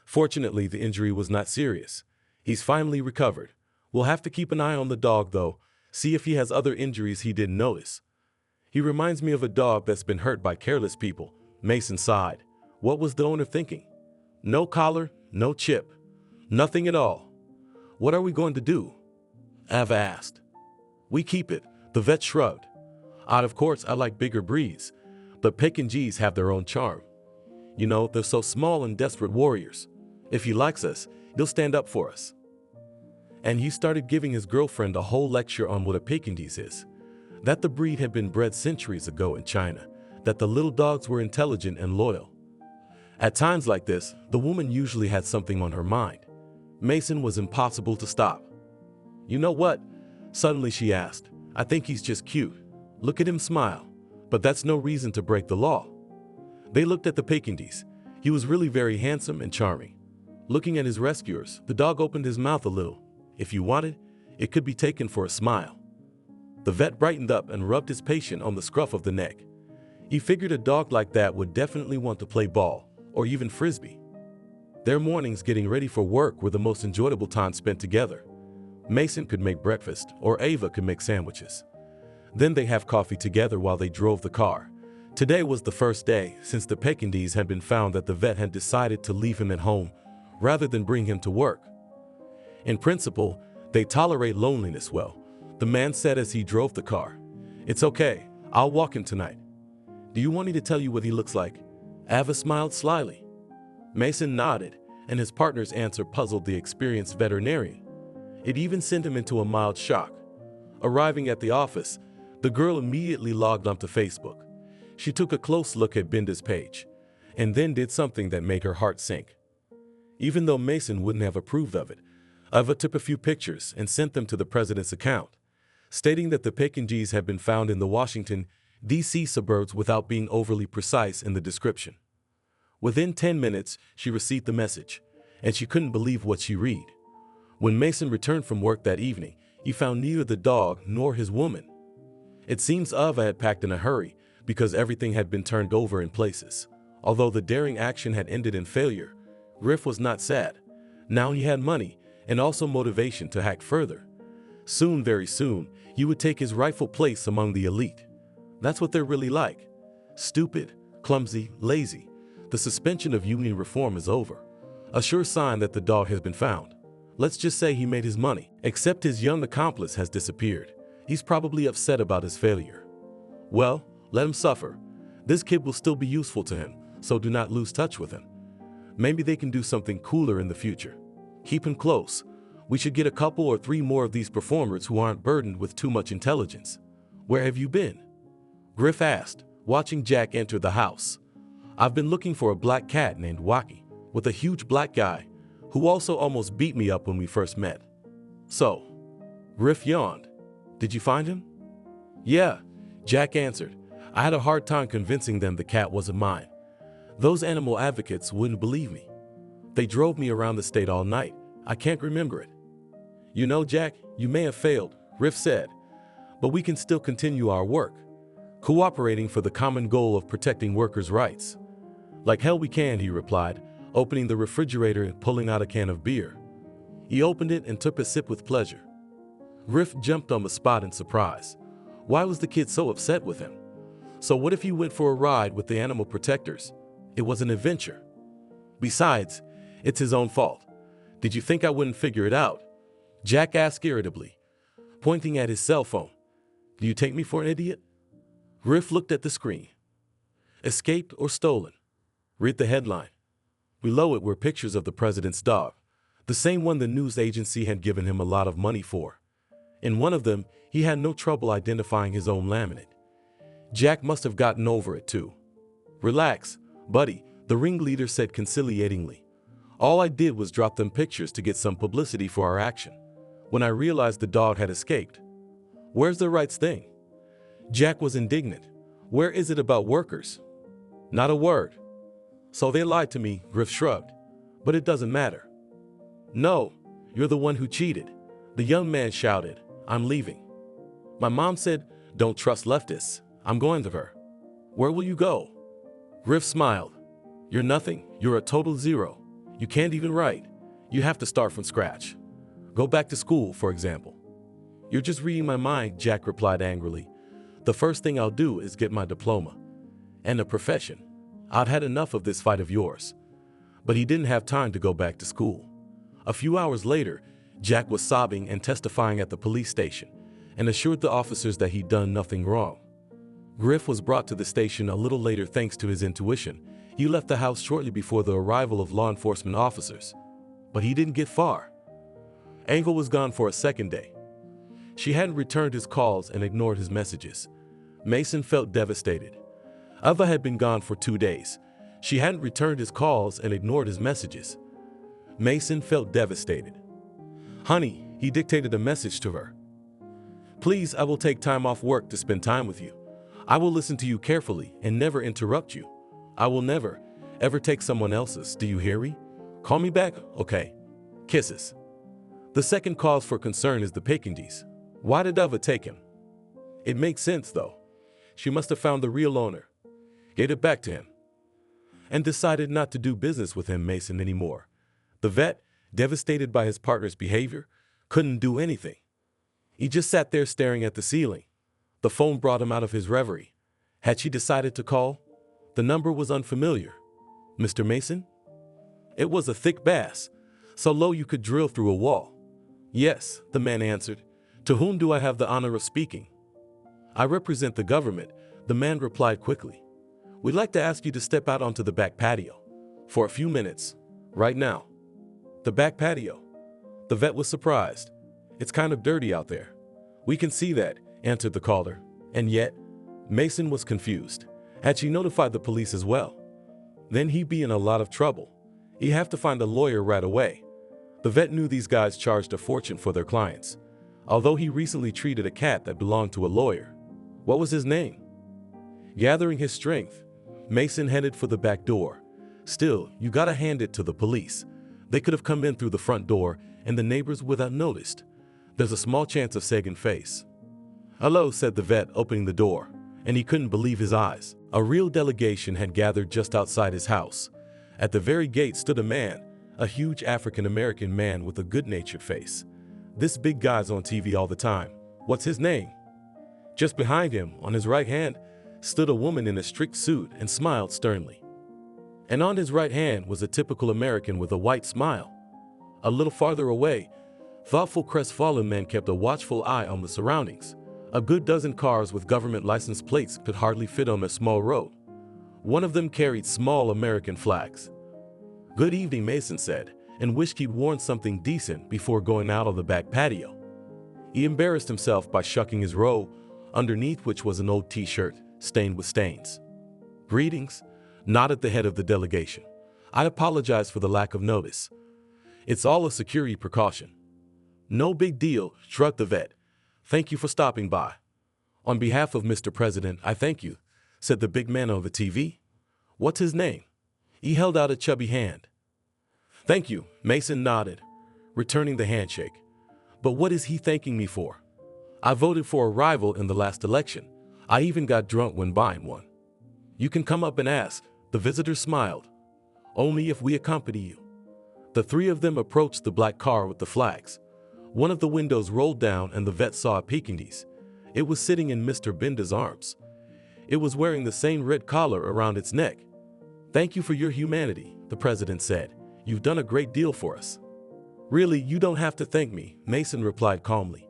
Fortunately, the injury was not serious. He's finally recovered. We'll have to keep an eye on the dog, though, see if he has other injuries he didn't notice. He reminds me of a dog that's been hurt by careless people. Mason sighed. What was the owner thinking? No collar, no chip. Nothing at all. What are we going to do? Ava asked. We keep it, the vet shrugged. Of course, I like bigger breeds, but Pekingese have their own charm. You know, they're so small and desperate warriors. If he likes us, he'll stand up for us. And he started giving his girlfriend a whole lecture on what a Pekingese is. That the breed had been bred centuries ago in China, that the little dogs were intelligent and loyal. At times like this, the woman usually had something on her mind. Mason was impossible to stop. You know what? Suddenly she asked. I think he's just cute. Look at him smile. But that's no reason to break the law. They looked at the Pekingese. He was really very handsome and charming. Looking at his rescuers, the dog opened his mouth a little. If you wanted, it could be taken for a smile. The vet brightened up and rubbed his patient on the scruff of the neck. He figured a dog like that would definitely want to play ball, or even frisbee. Their mornings getting ready for work were the most enjoyable time spent together. Mason could make breakfast, or Ava could make sandwiches. Then they have coffee together while they drove the car. Today was the first day since the Pekingese had been found that the vet had decided to leave him at home rather than bring him to work. In principle, they tolerate loneliness well, the man said as he drove the car. It's okay, I'll walk him tonight. Do you want me to tell you what he looks like? Ava smiled slyly. Mason nodded, and his partner's answer puzzled the experienced veterinarian. It even sent him into a mild shock. Arriving at the office, the girl immediately logged onto Facebook. She took a close look at Binda's page, and then did something that made her heart sink. Even though Mason wouldn't have approved of it, Eva took a few pictures and sent them to the president's account, stating that the Pekingese had been found in the Washington, D.C. suburbs without being overly precise in the description. Within 10 minutes, she received the message, and she couldn't believe what she read. When Mason returned from work that evening, he found neither the dog nor his woman. It seems Ava had packed in a hurry because everything had been turned over in places. Although the daring action had ended in failure, Riff was not sad. Now he had money and also motivation to hack further. Soon, very soon, he would take his rightful place among the elite. That's what they're really like. Stupid, clumsy, lazy. The suspension of union reform is over. A sure sign that the dog has been found. Let's just say he made his money, except his young accomplice has disappeared. He's probably upset about his failure. Well, let him suffer. This kid will still be useful to him, so do not lose touch with him. Maybe they can do something cooler in the future. Keep him close. We should get a couple or 3 more of these performers who aren't burdened with too much intelligence. Where have you been? Griff asked, watching Jack enter the house. I've been looking for a black cat named Wacky, with a huge black guy, who also almost beat me up when we first met. So, Griff yawned. Did you find him? Yeah, Jack answered. I had a hard time convincing them the cat wasn't mine. Those animal advocates wouldn't believe me. They drove me around the state all night. I can't remember it. You know, Jack, you may have failed, Riff said, but we can still continue our work, cooperating for the common goal of protecting workers' rights. Like hell we can, he replied, opening the refrigerator and pulling out a can of beer. He opened it and took a sip with pleasure. Riff jumped on the spot in surprise. Why was the kid so upset with him? So what if he went for a ride with the animal protectors? It was an adventure. Besides, it's his own fault. Did you think I wouldn't figure it out? Jack asked irritably, pointing at his cell phone. Do you take me for an idiot? Riff looked at the screen. Escaped or stolen? Read the headline. Below it were pictures of the president's dog, the same one the news agency had given him a lot of money for. In one of them, he had no trouble identifying his own laminate. Jack must have gotten over it too. Relax, buddy, the ringleader said conciliatingly. All I did was drop them pictures to get some publicity for our action. when I realized the dog had escaped. Where's the rights thing? Jack was indignant. Where is it about workers? Not a word. So they lied to me, Griff shrugged. But it doesn't matter. No, you're the one who cheated. The young man shouted. I'm leaving. My mom said, don't trust leftists. I'm going to her. Where will you go? Griff smiled. You're nothing. You're a total zero. You can't even write. You have to start from scratch. Go back to school, for example. You're just reading my mind, Jack replied angrily. The first thing I'll do is get my diploma. And a profession. I'd had enough of this fight of yours. But he didn't have time to go back to school. A few hours later, Jack was sobbing and testifying at the police station and assured the officers that he'd done nothing wrong. Griff was brought to the station a little later thanks to his intuition. He left the house shortly before the arrival of law enforcement officers. But he didn't get far. Engel was gone for a second day. She hadn't returned his calls and ignored his messages. Mason felt devastated. Ava had been gone for 2 days. She hadn't returned his calls and ignored his messages. Mason felt devastated. Honey, he dictated a message to her. Please, I will take time off work to spend time with you. I will listen to you carefully and never interrupt you. I will never, ever take someone else's. Do you hear me? Call me back? Okay. Kisses. The second cause for concern is the Pekingese. Why did Ava take him? It makes sense, though. She must have found the real owner, gave it back to him, and decided not to do business with him, Mason, anymore. The vet, devastated by his partner's behavior, couldn't do anything. He just sat there staring at the ceiling. The phone brought him out of his reverie. Had she decided to call? The number was unfamiliar. Mr. Mason? It was a thick bass, so low you could drill through a wall. Yes, the man answered. To whom do I have the honor of speaking? I represent the government, the man replied quickly. We'd like to ask you to step out onto the back patio. For a few minutes. Right now. The back patio. The vet was surprised. It's kind of dirty out there. We can see that, answered the caller. And yet, Mason was confused. Had she notified the police as well? Then he'd be in a lot of trouble. He'd have to find a lawyer right away. The vet knew these guys charged a fortune for their clients, although he recently treated a cat that belonged to a lawyer. What was his name? Gathering his strength, Mason headed for the back door. Still, you gotta hand it to the police. They could have come in through the front door and the neighbors would have noticed. There's a small chance of saving face. Hello, said the vet, opening the door, and he couldn't believe his eyes. A real delegation had gathered just outside his house. At the very gate stood a man, a huge African-American man with a good-natured face. This big guy's on TV all the time. What's his name? Just behind him, on his right hand, stood a woman in a strict suit and smiled sternly. And on his right hand was a typical American with a white smile. A little farther away, thoughtful crestfallen men kept a watchful eye on the surroundings. A good dozen cars with government license plates could hardly fit on a small road. One of them carried small American flags. Good evening, Mason said, and wished he'd worn something decent before going out on the back patio. He embarrassed himself by shucking his robe, underneath which was an old t-shirt stained with stains. Greetings, nodded the head of the delegation. I apologize for the lack of notice. It's all a security precaution. No big deal, shrugged the vet. Thank you for stopping by. On behalf of Mr. President, I thank you, said the big man on the TV. What's his name? He held out a chubby hand. Thank you, Mason nodded, returning the handshake. But what is he thanking me for? I voted for a rival in the last election. I even got drunk when buying one. You can come up and ask, the visitor smiled. Only if we accompany you. The three of them approached the black car with the flags. One of the windows rolled down and the vet saw a Pekingese. It was sitting in Mr. Binda's arms. It was wearing the same red collar around its neck. Thank you for your humanity, the president said. You've done a great deal for us. Really, you don't have to thank me, Mason replied calmly.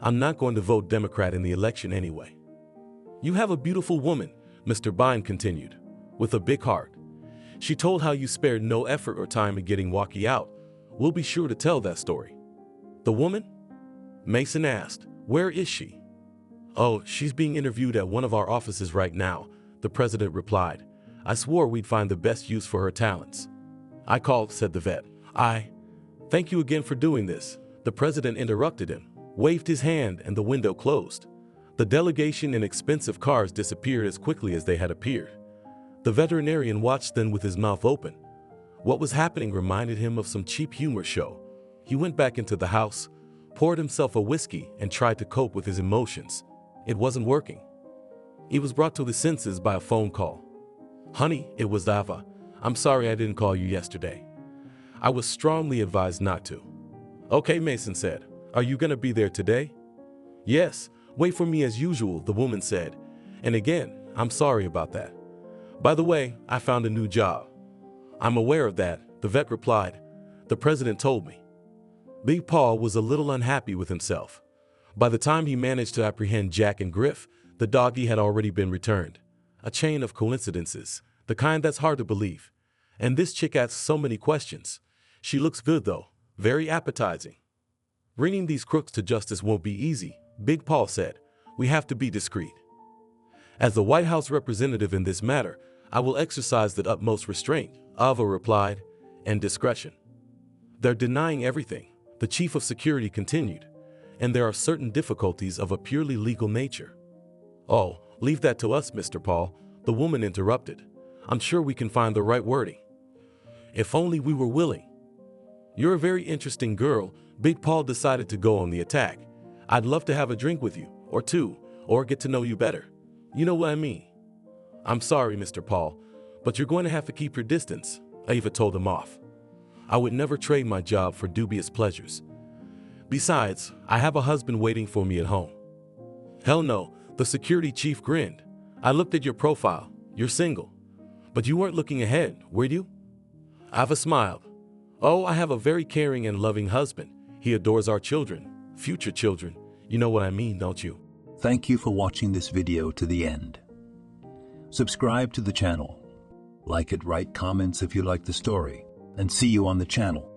I'm not going to vote Democrat in the election anyway. You have a beautiful woman, Mr. Bine continued, with a big heart. She told how you spared no effort or time in getting Walkie out. We'll be sure to tell that story. The woman? Mason asked. Where is she? Oh, she's being interviewed at one of our offices right now, the president replied. I swore we'd find the best use for her talents. I called, said the vet. Thank you again for doing this, The president interrupted him, waved his hand, and the window closed. The delegation in expensive cars disappeared as quickly as they had appeared. The veterinarian watched them with his mouth open. What was happening reminded him of some cheap humor show. He went back into the house, poured himself a whiskey, and tried to cope with his emotions. It wasn't working. He was brought to his senses by a phone call. "Honey, it was Ava. I'm sorry I didn't call you yesterday. I was strongly advised not to." "Okay," Mason said. "Are you going to be there today?" "Yes. Wait for me as usual," the woman said. "And again, I'm sorry about that. By the way, I found a new job." "I'm aware of that," the vet replied. "The president told me." Big Paul was a little unhappy with himself. By the time he managed to apprehend Jack and Griff, the doggy had already been returned. A chain of coincidences, the kind that's hard to believe. And this chick asks so many questions. She looks good though, very appetizing. "Bringing these crooks to justice won't be easy," Big Paul said. "We have to be discreet. As the White House representative in this matter, I will exercise the utmost restraint," Ava replied, "and discretion." "They're denying everything," the chief of security continued, "and there are certain difficulties of a purely legal nature." "Oh, leave that to us, Mr. Paul," the woman interrupted. "I'm sure we can find the right wording. If only we were willing." "You're a very interesting girl," Big Paul decided to go on the attack. "I'd love to have a drink with you, or two, or get to know you better. You know what I mean." "I'm sorry, Mr. Paul, but you're going to have to keep your distance," Ava told him off. "I would never trade my job for dubious pleasures. Besides, I have a husband waiting for me at home." "Hell no," the security chief grinned. "I looked at your profile. You're single. But you weren't looking ahead, were you?" Ava smiled. "Oh, I have a very caring and loving husband. He adores our children, future children. You know what I mean, don't you?" Thank you for watching this video to the end. Subscribe to the channel. Like it, write comments if you like the story, and see you on the channel.